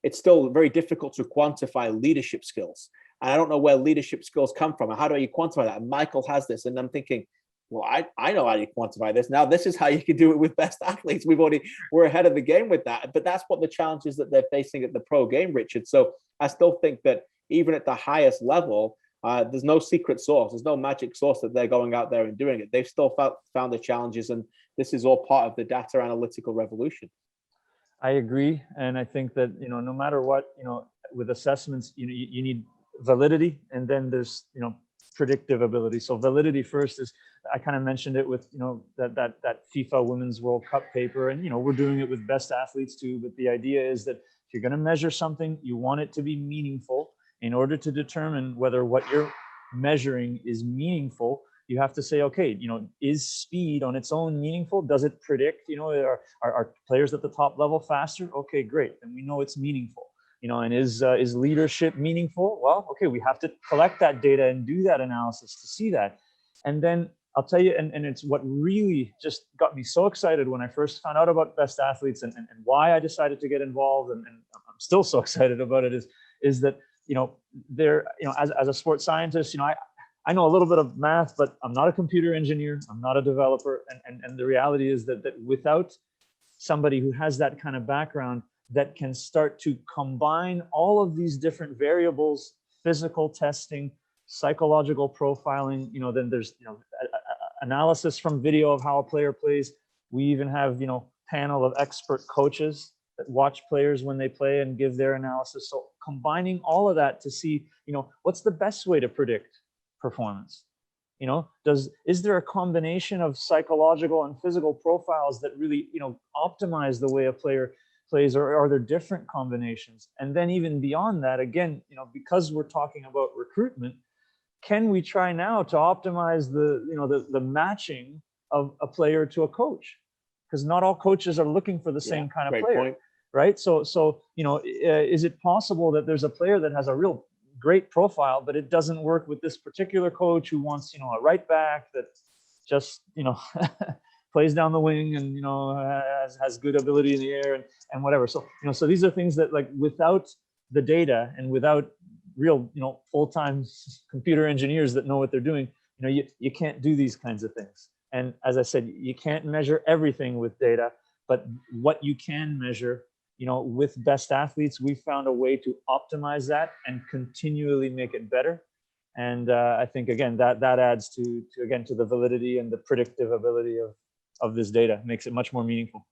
it's still very difficult to quantify leadership skills. And I don't know where leadership skills come from. How do you quantify that? And Michael has this. And I'm thinking, well, I know how you quantify this. Now, this is how you can do it with best athletes. We're ahead of the game with that. But that's what the challenges that they're facing at the pro game, Richard. So I still think that even at the highest level, there's no secret sauce. There's no magic sauce that they're going out there and doing it. They've still found the challenges. And this is all part of the data analytical revolution. I agree. And I think that, no matter what, with assessments, you need validity, and then there's, predictive ability. So validity first is, I kind of mentioned it with, that FIFA Women's World Cup paper, and, we're doing it with best athletes too. But the idea is that if you're going to measure something, you want it to be meaningful. In order to determine whether what you're measuring is meaningful, you have to say, okay, is speed on its own meaningful? Does it predict, are players at the top level faster? Okay, great. Then we know it's meaningful. And is leadership meaningful? Well, okay, we have to collect that data and do that analysis to see that. And then I'll tell you, and it's what really just got me so excited when I first found out about Best Athletes and why I decided to get involved, and I'm still so excited about it, is that, as a sports scientist, I know a little bit of math, but I'm not a computer engineer, I'm not a developer. And the reality is that without somebody who has that kind of background that can start to combine all of these different variables, physical testing, psychological profiling, then there's, analysis from video of how a player plays. We even have, panel of expert coaches that watch players when they play and give their analysis. So combining all of that to see, what's the best way to predict performance? Is there a combination of psychological and physical profiles that really, optimize the way a player plays, or are there different combinations? And then even beyond that, again, because we're talking about recruitment, can we try now to optimize the matching of a player to a coach? Because not all coaches are looking for the same kind of player, point. Right? So is it possible that there's a player that has a real great profile, but it doesn't work with this particular coach who wants, a right back that just, plays down the wing and, has good ability in the air and whatever. So, so these are things that, like, without the data and without real, full-time computer engineers that know what they're doing, you can't do these kinds of things. And as I said, you can't measure everything with data, but what you can measure, with Best Athletes, we found a way to optimize that and continually make it better. And I think, again, that adds to the validity and the predictive ability of this data, makes it much more meaningful.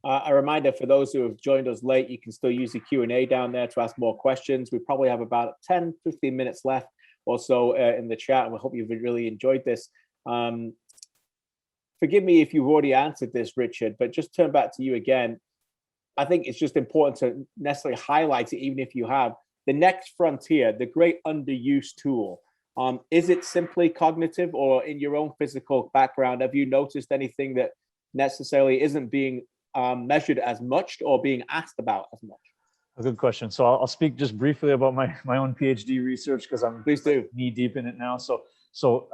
A reminder for those who have joined us late, you can still use the Q&A down there to ask more questions. We probably have about 10, 15 minutes left or so in the chat, and we hope you've really enjoyed this. Forgive me if you've already answered this, Richard, but just turn back to you again. I think it's just important to necessarily highlight it, even if you have. The next frontier, the great underused tool, is it simply cognitive, or in your own physical background, have you noticed anything that necessarily isn't being measured as much or being asked about as much? A good question. So I'll speak just briefly about my own PhD research, because I'm knee deep in it now. So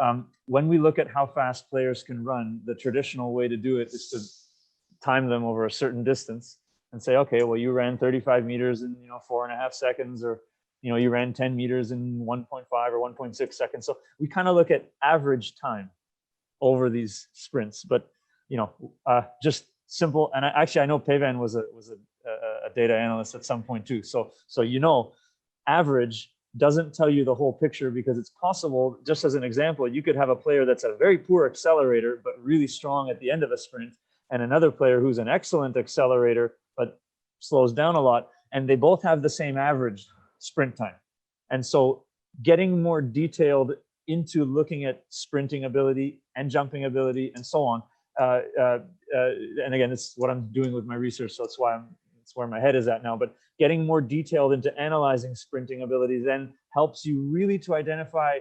when we look at how fast players can run, the traditional way to do it is to time them over a certain distance and say, okay, well, you ran 35 meters in 4.5 seconds, or you ran 10 meters in 1.5 or 1.6 seconds. So we kind of look at average time over these sprints, but just simple. And I know Peyvand was a data analyst at some point too. So average doesn't tell you the whole picture, because it's possible, just as an example, you could have a player that's a very poor accelerator but really strong at the end of a sprint, and another player who's an excellent accelerator but slows down a lot, and they both have the same average sprint time. And so getting more detailed into looking at sprinting ability and jumping ability and so on, and again, it's what I'm doing with my research, so it's where my head is at now. But getting more detailed into analyzing sprinting ability then helps you really to identify,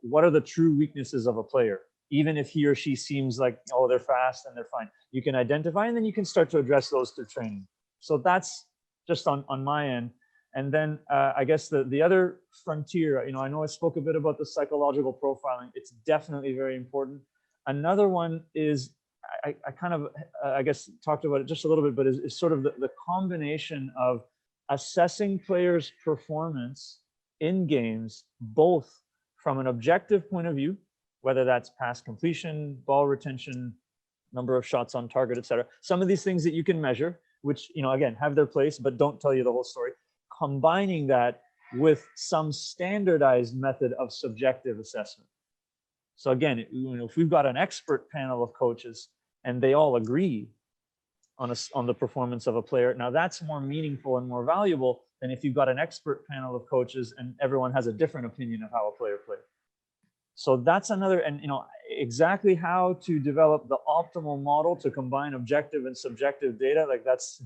what are the true weaknesses of a player, even if he or she seems like, oh, they're fast and they're fine. You can identify, and then you can start to address those through training. So that's just on my end. And then I guess the other frontier, I know I spoke a bit about the psychological profiling. It's definitely very important. Another one is, I kind of, I guess, talked about it just a little bit, but is sort of the combination of assessing players' performance in games, both from an objective point of view, whether that's pass completion, ball retention, number of shots on target, etc. Some of these things that you can measure, which, again, have their place, but don't tell you the whole story. Combining that with some standardized method of subjective assessment. So again, if we've got an expert panel of coaches and they all agree on the performance of a player, now that's more meaningful and more valuable than if you've got an expert panel of coaches and everyone has a different opinion of how a player played. So that's another, and exactly how to develop the optimal model to combine objective and subjective data, like that's,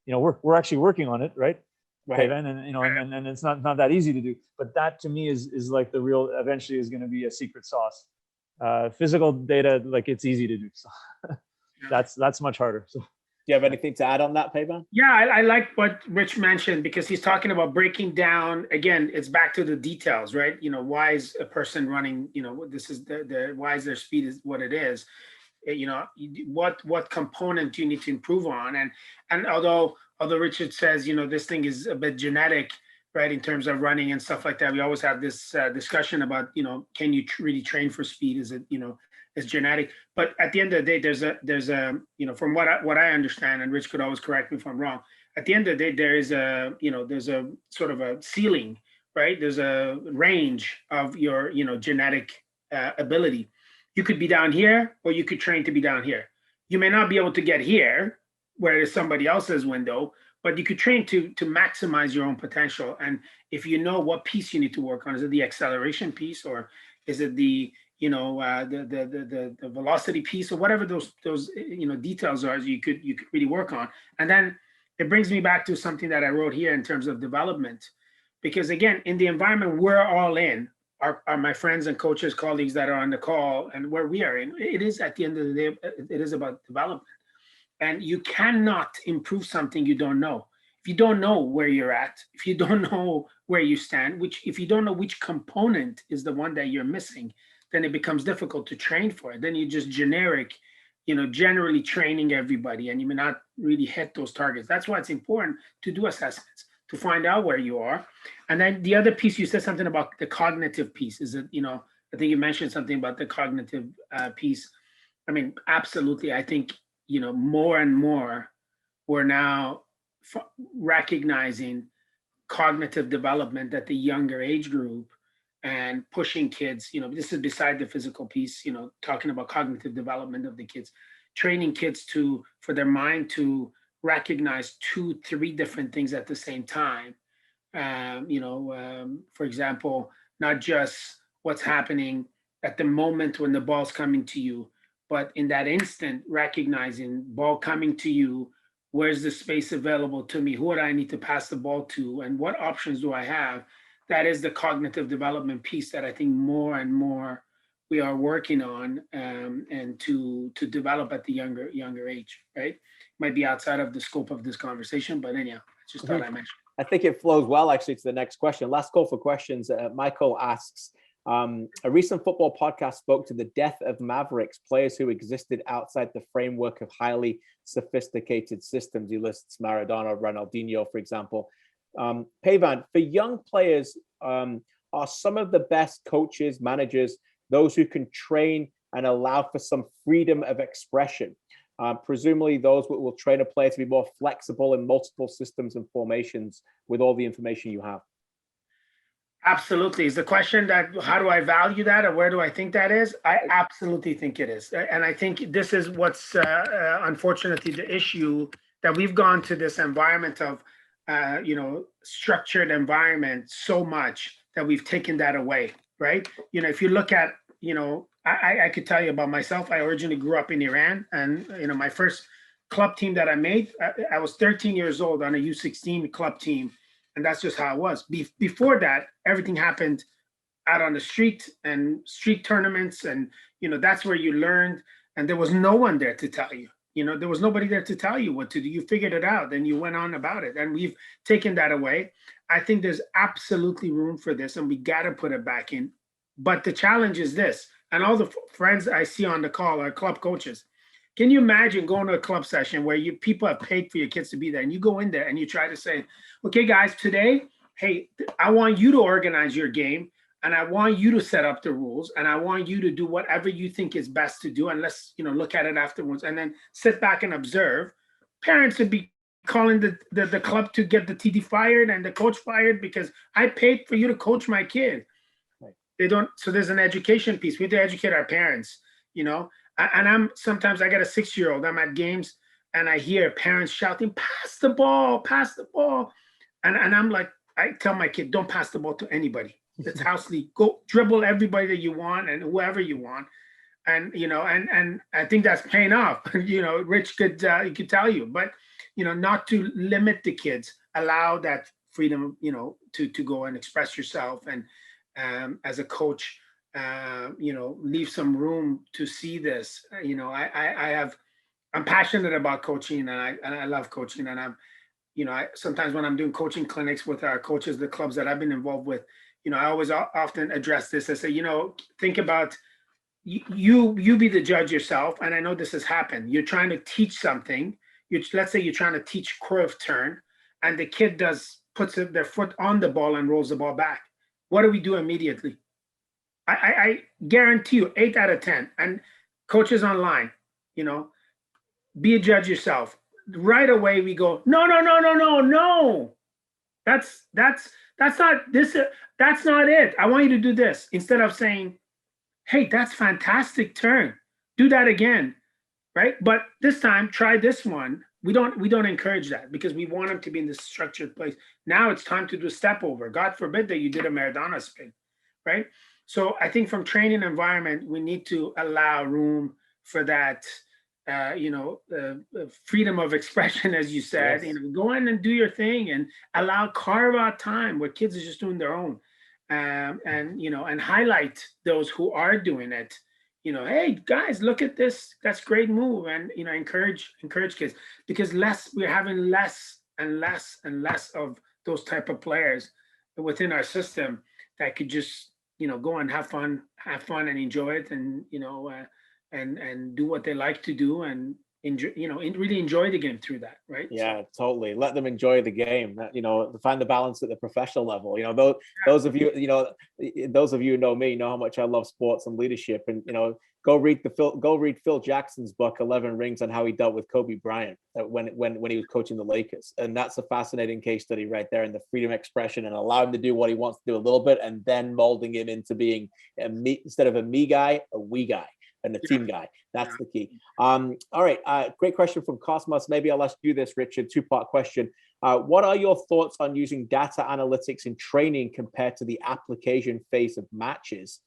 we're actually working on it, right? Right. And it's not that easy to do, but that to me is like the real, eventually is going to be a secret sauce. Physical data, like, it's easy to do. So that's much harder. So you have anything to add on that, Peyvand? Yeah, I like what Rich mentioned, because he's talking about breaking down. Again, it's back to the details, right? Why is a person running? This is why is their speed is what it is. What component do you need to improve on? And although Richard says, this thing is a bit genetic, right, in terms of running and stuff like that, we always have this discussion about, can you really train for speed? Is it, it's genetic? But at the end of the day, there's a from what I understand, and Rich could always correct me if I'm wrong. At the end of the day, there's a sort of a ceiling, right? There's a range of your, genetic ability. You could be down here, or you could train to be down here. You may not be able to get here, where it's somebody else's window, but you could train to maximize your own potential. And if you know what piece you need to work on, is it the acceleration piece, or is it the the velocity piece, or whatever those details are, you could really work on. And then it brings me back to something that I wrote here in terms of development, because again, in the environment we're all in, are my friends and coaches, colleagues that are on the call, and where we are in, it is, at the end of the day, it is about development. And you cannot improve something you don't know. If you don't know where you're at, if you don't know where you stand, if you don't know which component is the one that you're missing, then it becomes difficult to train for it. Then you just generally training everybody, and you may not really hit those targets. That's why it's important to do assessments, to find out where you are. And then the other piece, you said something about the cognitive piece. Is it, I think you mentioned something about the cognitive piece. I mean, absolutely. I think, more and more, we're now recognizing cognitive development at the younger age group, and pushing kids, this is beside the physical piece, talking about cognitive development of the kids, training kids for their mind to recognize 2-3 different things at the same time. For example, not just what's happening at the moment when the ball's coming to you, but in that instant, recognizing ball coming to you, where's the space available to me? Who do I need to pass the ball to? And what options do I have? That is the cognitive development piece that I think more and more we are working on, and to develop at the younger age, right? Might be outside of the scope of this conversation, but anyhow, I just thought I mentioned. I think it flows well, actually, to the next question. Last call for questions. Michael asks, a recent football podcast spoke to the death of Mavericks, players who existed outside the framework of highly sophisticated systems. He lists Maradona, Ronaldinho, for example. Peyvand, for young players, are some of the best coaches, managers, those who can train and allow for some freedom of expression? Presumably those will train a player to be more flexible in multiple systems and formations with all the information you have. Absolutely. Is the question that how do I value that, or where do I think that is? I absolutely think it is. And I think this is what's unfortunately the issue, that we've gone to this environment of structured environment so much that we've taken that away, right? If you look at, I could tell you about myself. I originally grew up in Iran, and my first club team that I made, I was 13 years old on a U16 club team, and that's just how it was. Before that, everything happened out on the street and street tournaments, and that's where you learned, and there was no one there to tell you. There was nobody there to tell you what to do. You figured it out, and you went on about it. And we've taken that away. I think there's absolutely room for this, and we got to put it back in. But the challenge is this, and all the friends I see on the call are club coaches. Can you imagine going to a club session where people have paid for your kids to be there, and you go in there and you try to say, okay, guys, today, hey, I want you to organize your game, and I want you to set up the rules, and I want you to do whatever you think is best to do, and let's look at it afterwards, and then sit back and observe. Parents would be calling the club to get the TD fired and the coach fired because I paid for you to coach my kid. Right. They don't. So there's an education piece. We have to educate our parents, And sometimes I got a 6-year-old. I'm at games and I hear parents shouting, "Pass the ball, pass the ball," and I'm like, I tell my kid, don't pass the ball to anybody. It's house league. Go dribble everybody that you want and whoever you want. And, and I think that's paying off. Rich could tell you, but, not to limit the kids, allow that freedom, to go and express yourself. And as a coach, leave some room to see this. I have I'm passionate about coaching, and I love coaching, and I'm, sometimes when I'm doing coaching clinics with our coaches, the clubs that I've been involved with, I always often address this. I say, think about you be the judge yourself. And I know this has happened. You're trying to teach something. Let's say you're trying to teach curve turn, and the kid puts their foot on the ball and rolls the ball back. What do we do immediately? I guarantee you 8 out of 10. And coaches online, be a judge yourself. Right away we go, no. That's not this. That's not it. I want you to do this. Instead of saying, hey, that's fantastic turn. Do that again. Right. But this time, try this one. We don't encourage that, because we want them to be in this structured place. Now it's time to do a step over. God forbid that you did a Maradona spin. Right. So I think from training environment, we need to allow room for that, freedom of expression, as you said. Yes. Go in and do your thing, and carve out time where kids are just doing their own, and highlight those who are doing it. Hey guys, look at this. That's great move, and encourage kids, because we're having less and less and less of those type of players within our system that could just go and have fun and enjoy it, and and do what they like to do, and enjoy, really enjoy the game through that, right? Yeah, totally. Let them enjoy the game. Find the balance at the professional level. Those of you, who know me know how much I love sports and leadership. And go read Phil Jackson's book 11 Rings on how he dealt with Kobe Bryant when he was coaching the Lakers. And that's a fascinating case study right there, in the freedom of expression and allow him to do what he wants to do a little bit, and then molding him into being instead of a me guy, a we guy, and a team guy. That's the key. All right. Great question from Cosmos. Maybe I'll ask you this, Richard. 2-part question. What are your thoughts on using data analytics in training compared to the application phase of matches?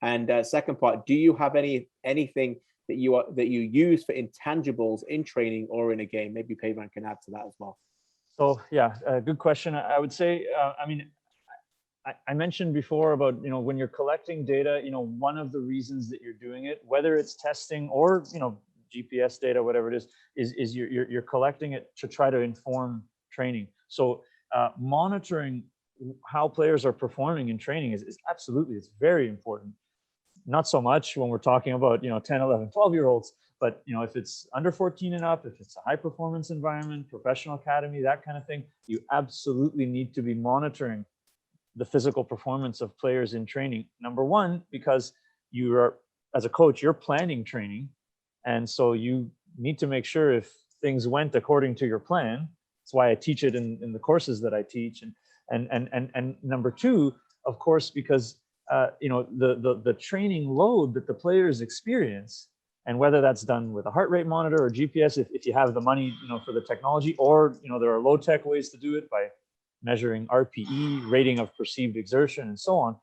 And second part, do you have anything that you use for intangibles in training or in a game? Maybe Peyvand can add to that as well. So yeah, good question. I would say, I mentioned before about, when you're collecting data, one of the reasons that you're doing it, whether it's testing or, GPS data, whatever it is you're collecting it to try to inform training. So monitoring how players are performing in training is absolutely, it's very important. Not so much when we're talking about, 10, 11, 12-year-olds, but, if it's under 14 and up, if it's a high performance environment, professional academy, that kind of thing, you absolutely need to be monitoring the physical performance of players in training. Number one, because you are, as a coach, you're planning training. And so you need to make sure if things went according to your plan. That's why I teach it in the courses that I teach. And number two, of course, because the training load that the players experience, and whether that's done with a heart rate monitor or GPS, if you have the money, for the technology, or, there are low tech ways to do it by measuring RPE, rating of perceived exertion, and so on.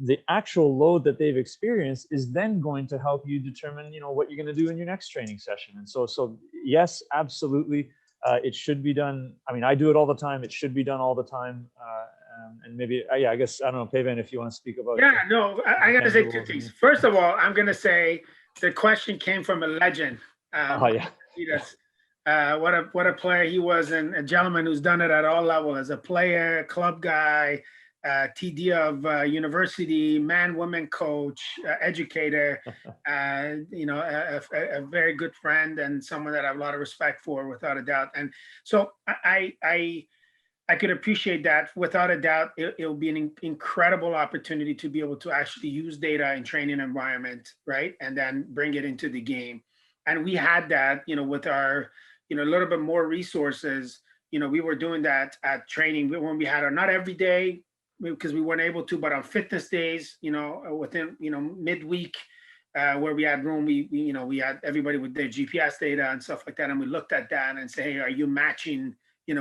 The actual load that they've experienced is then going to help you determine, what you're going to do in your next training session. And so yes, absolutely, it should be done. I mean, I do it all the time. It should be done all the time. And maybe, I guess, I don't know, Peyvand, if you want to speak about. Yeah, no, I got to say 2 things. First of all, I'm going to say the question came from a legend. What a player he was, and a gentleman who's done it at all levels, as a player, club guy, TD of university, man, woman coach, educator, a very good friend, and someone that I have a lot of respect for, without a doubt. And so I could appreciate that. Without a doubt, it will be an incredible opportunity to be able to actually use data in training environment, right? And then bring it into the game. And we had that, with our, a little bit more resources. We were doing that at training when we had our, not every day, because we weren't able to, but on fitness days, within, midweek, where we had room, we had everybody with their GPS data and stuff like that. And we looked at that and say, hey, are you matching,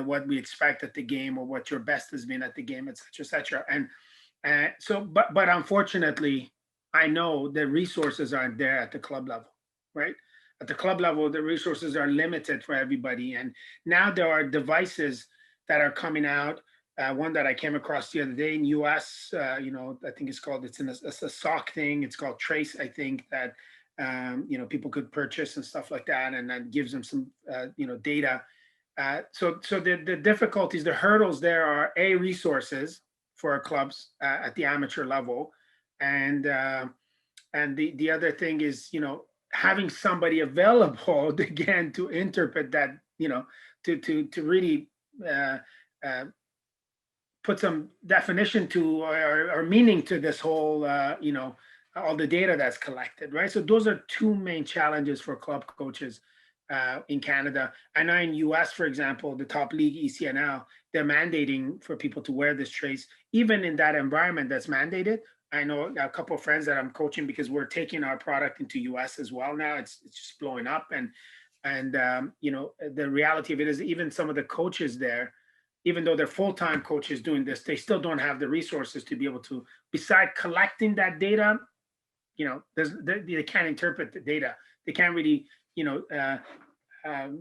what we expect at the game, or what your best has been at the game, et cetera. And so, but unfortunately, I know the resources aren't there at the club level, right? At the club level, the resources are limited for everybody. And now there are devices that are coming out. One that I came across the other day in US, I think it's a SOC thing. It's called Trace, I think, that people could purchase and stuff like that, and that gives them some data. So the difficulties, the hurdles there are resources for our clubs at the amateur level, and the other thing is having somebody available again to interpret that, to really put some definition to or meaning to this whole all the data that's collected, right? So those are two main challenges for club coaches in Canada. I know in US, for example, the top league, ECNL, they're mandating for people to wear this trace. Even in that environment that's mandated, I know a couple of friends that I'm coaching because we're taking our product into US as well now. It's just blowing up. And the reality of it is even some of the coaches there, even though they're full-time coaches doing this, they still don't have the resources to be able to, beside collecting that data, they can't interpret the data. They can't really,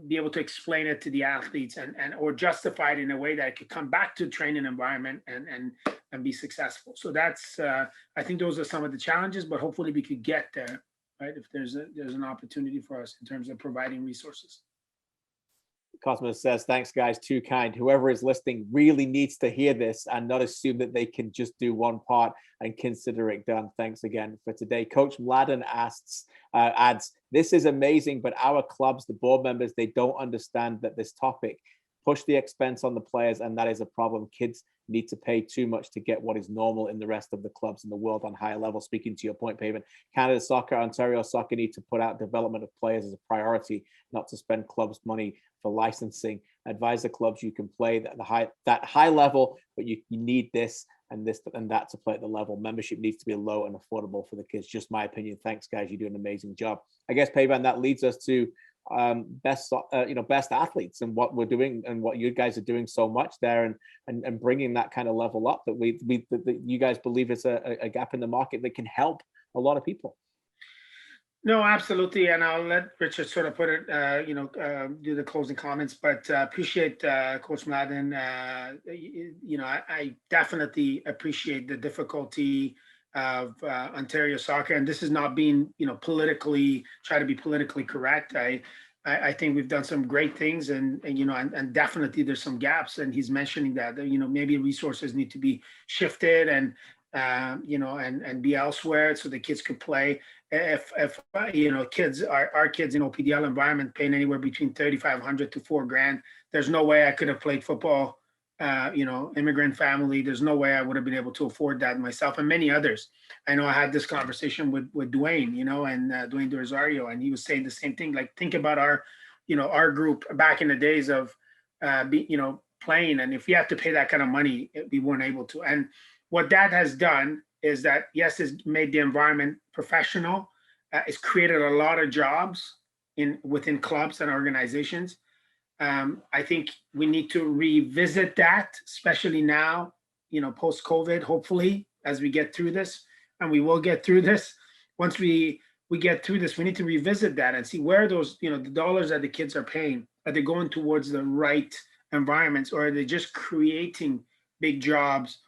be able to explain it to the athletes and or justify it in a way that it could come back to training environment and be successful. So that's I think those are some of the challenges, but hopefully we could get there, right? If there's an opportunity for us in terms of providing resources. Cosmos says, thanks guys, too kind. Whoever is listening really needs to hear this and not assume that they can just do one part and consider it done. Thanks again for today. Coach Mladen adds, this is amazing, but our clubs, the board members, they don't understand that this topic push the expense on the players, and that is a problem. Kids need to pay too much to get what is normal in the rest of the clubs in the world on higher level. Speaking to your point, Peyvand, Canada Soccer, Ontario Soccer need to put out development of players as a priority, not to spend clubs money for licensing. Advise the clubs you can play that high level, but you need this and that to play at the level. Membership needs to be low and affordable for the kids. Just my opinion. Thanks, guys. You do an amazing job. I guess, Peyvand, that leads us to best athletes and what we're doing and what you guys are doing so much there and bringing that kind of level up that you guys believe is a gap in the market that can help a lot of people. No, absolutely. And I'll let Richard sort of put it, do the closing comments, but appreciate Coach Mladen. I definitely appreciate the difficulty of Ontario soccer. And this is not being, try to be politically correct. I think we've done some great things and definitely there's some gaps. And he's mentioning that, maybe resources need to be shifted and be elsewhere so the kids could play. If kids, our kids in OPDL environment paying anywhere between $3,500 to $4,000, there's no way I could have played football. Immigrant family, there's no way I would have been able to afford that myself and many others. I know I had this conversation with Dwayne, and Dwayne Rosario, and he was saying the same thing. Like, think about our group back in the days of playing, and if we had to pay that kind of money, we weren't able to. And what that has done is that, yes, it's made the environment professional. It's created a lot of jobs within clubs and organizations. I think we need to revisit that, especially now, post-COVID, hopefully, as we get through this, and we will get through this. Once we get through this, we need to revisit that and see where those, the dollars that the kids are paying, are they going towards the right environments, or are they just creating big jobs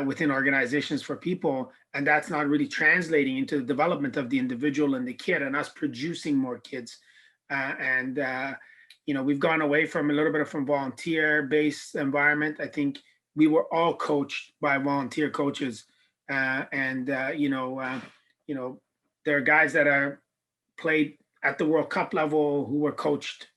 within organizations for people, and that's not really translating into the development of the individual and the kid and us producing more kids. We've gone away from a little bit from volunteer-based environment. I think we were all coached by volunteer coaches, there are guys that are played at the World Cup level who were coached,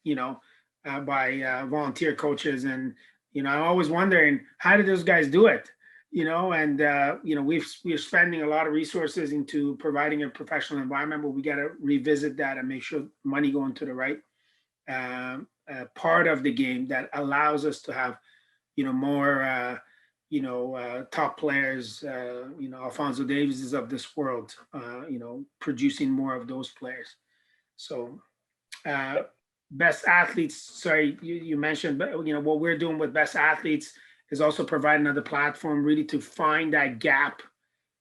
by volunteer coaches, and I'm always wondering, how did those guys do it? We're spending a lot of resources into providing a professional environment, but we got to revisit that and make sure money going to the right part of the game that allows us to have, more, top players, Alphonso Davies of this world, producing more of those players. So best athletes, sorry, you mentioned, but what we're doing with best athletes is also providing another platform really to find that gap.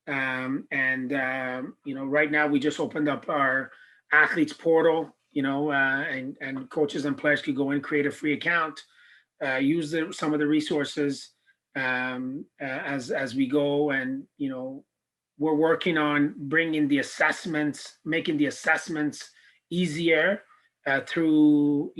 Right now we just opened up our athletes portal, and coaches and players could go in, create a free account, use some of the resources as we go. And, we're working on bringing the assessments, making the assessments easier through,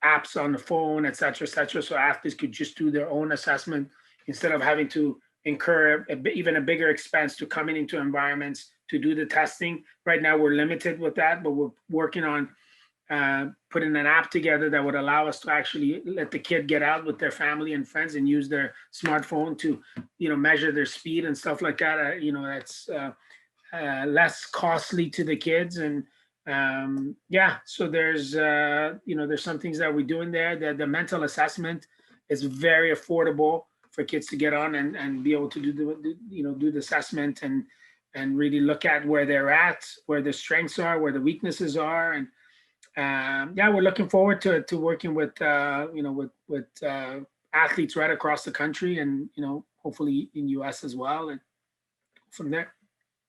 apps on the phone, et cetera, so athletes could just do their own assessment instead of having to incur even a bigger expense to coming into environments to do the testing. Right now, we're limited with that, but we're working on putting an app together that would allow us to actually let the kid get out with their family and friends and use their smartphone to, measure their speed and stuff like that. That's less costly to the kids. And so there's, there's some things that we're doing there. The mental assessment is very affordable for kids to get on and be able to do the assessment and really look at where they're at, where the strengths are, where the weaknesses are. And we're looking forward to working with athletes right across the country, and hopefully in US as well, and from there.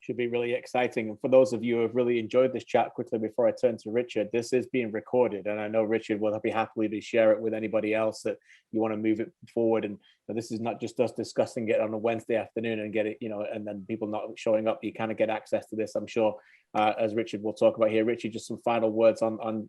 Should be really exciting. And for those of you who have really enjoyed this chat, quickly before I turn to Richard, this is being recorded, and I know Richard will be happy to share it with anybody else that you want to move it forward. And this is not just us discussing it on a Wednesday afternoon and get it, and then people not showing up. You kind of get access to this, I'm sure, as Richard will talk about here. Richard, just some final words on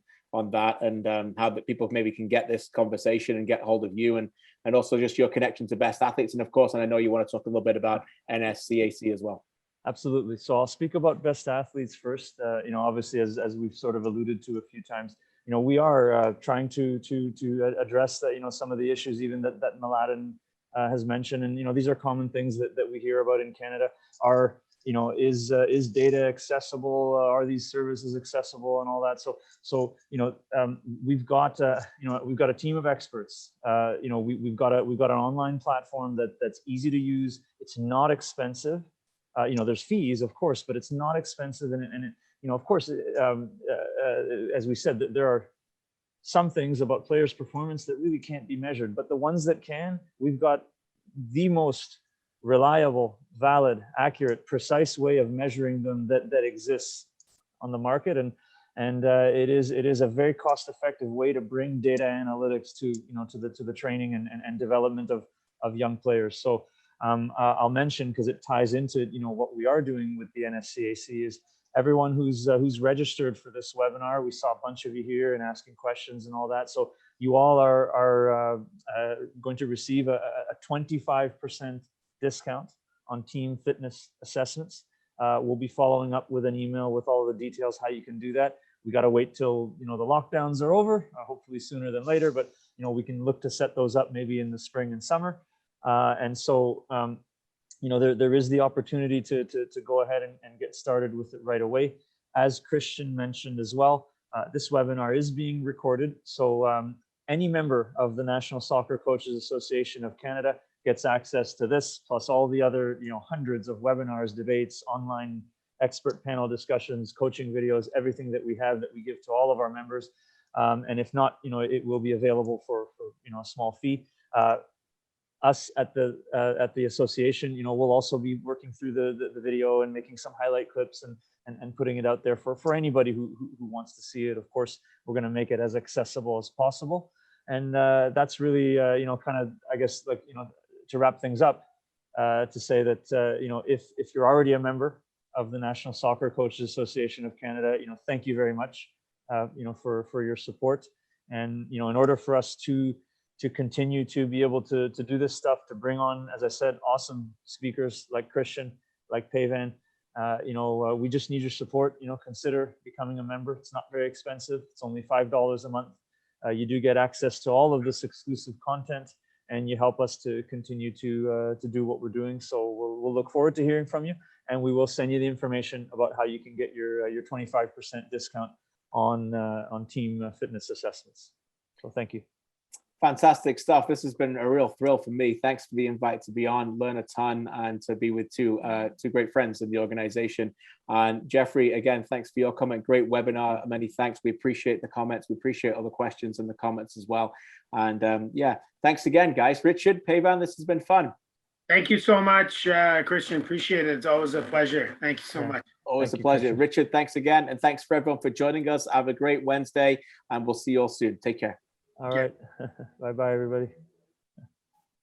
that, and how that people maybe can get this conversation and get hold of you, and also just your connection to best athletes. And of course, and I know you want to talk a little bit about NSCAC as well. Absolutely. So I'll speak about best athletes first. Obviously, as we've sort of alluded to a few times, we are trying to address that, some of the issues even that Mladen has mentioned. And, these are common things that we hear about in Canada. Is data accessible? Are these services accessible and all that? So we've got a team of experts. We've got an online platform that's easy to use. It's not expensive. There's fees, of course, but it's not expensive. And of course, as we said, there are some things about players' performance that really can't be measured, but the ones that can, we've got the most reliable, valid, accurate, precise way of measuring them that exists on the market. And it is a very cost-effective way to bring data analytics to the training and development of young players. So I'll mention, because it ties into what we are doing with the NSCAC, is everyone who's registered for this webinar. We saw a bunch of you here and asking questions and all that. So you all are going to receive a 25% discount on team fitness assessments. We'll be following up with an email with all the details how you can do that. We got to wait till the lockdowns are over, hopefully sooner than later, but we can look to set those up maybe in the spring and summer. And so, there is the opportunity to go ahead and get started with it right away. As Kristian mentioned as well, this webinar is being recorded. So any member of the National Soccer Coaches Association of Canada gets access to this, plus all the other, hundreds of webinars, debates, online expert panel discussions, coaching videos, everything that we have that we give to all of our members. And if not, it will be available for a small fee. Us at the association, we'll also be working through the video and making some highlight clips and putting it out there for anybody who wants to see it. Of course, we're going to make it as accessible as possible. And that's really, kind of, I guess, to wrap things up, to say that, if you're already a member of the National Soccer Coaches Association of Canada, thank you very much, for your support. And, in order for us to continue to be able to do this stuff, to bring on, as I said, awesome speakers like Kristian, like Peyvand, we just need your support. Consider becoming a member. It's not very expensive. It's only $5 a month. You do get access to all of this exclusive content, and you help us to continue to do what we're doing. So we'll look forward to hearing from you, and we will send you the information about how you can get your 25% discount on team fitness assessments. So thank you. Fantastic stuff. This has been a real thrill for me. Thanks for the invite to be on, learn a ton, and to be with two great friends in the organization. And Jeffrey, again, thanks for your comment. Great webinar. Many thanks. We appreciate the comments. We appreciate all the questions in the comments as well. And thanks again, guys. Richard, Peyvand, this has been fun. Thank you so much, Kristian. Appreciate it. It's always a pleasure. Thank you so much. Always a pleasure. Richard, thanks again. And thanks for everyone for joining us. Have a great Wednesday, and we'll see you all soon. Take care. All right. Bye-bye, everybody.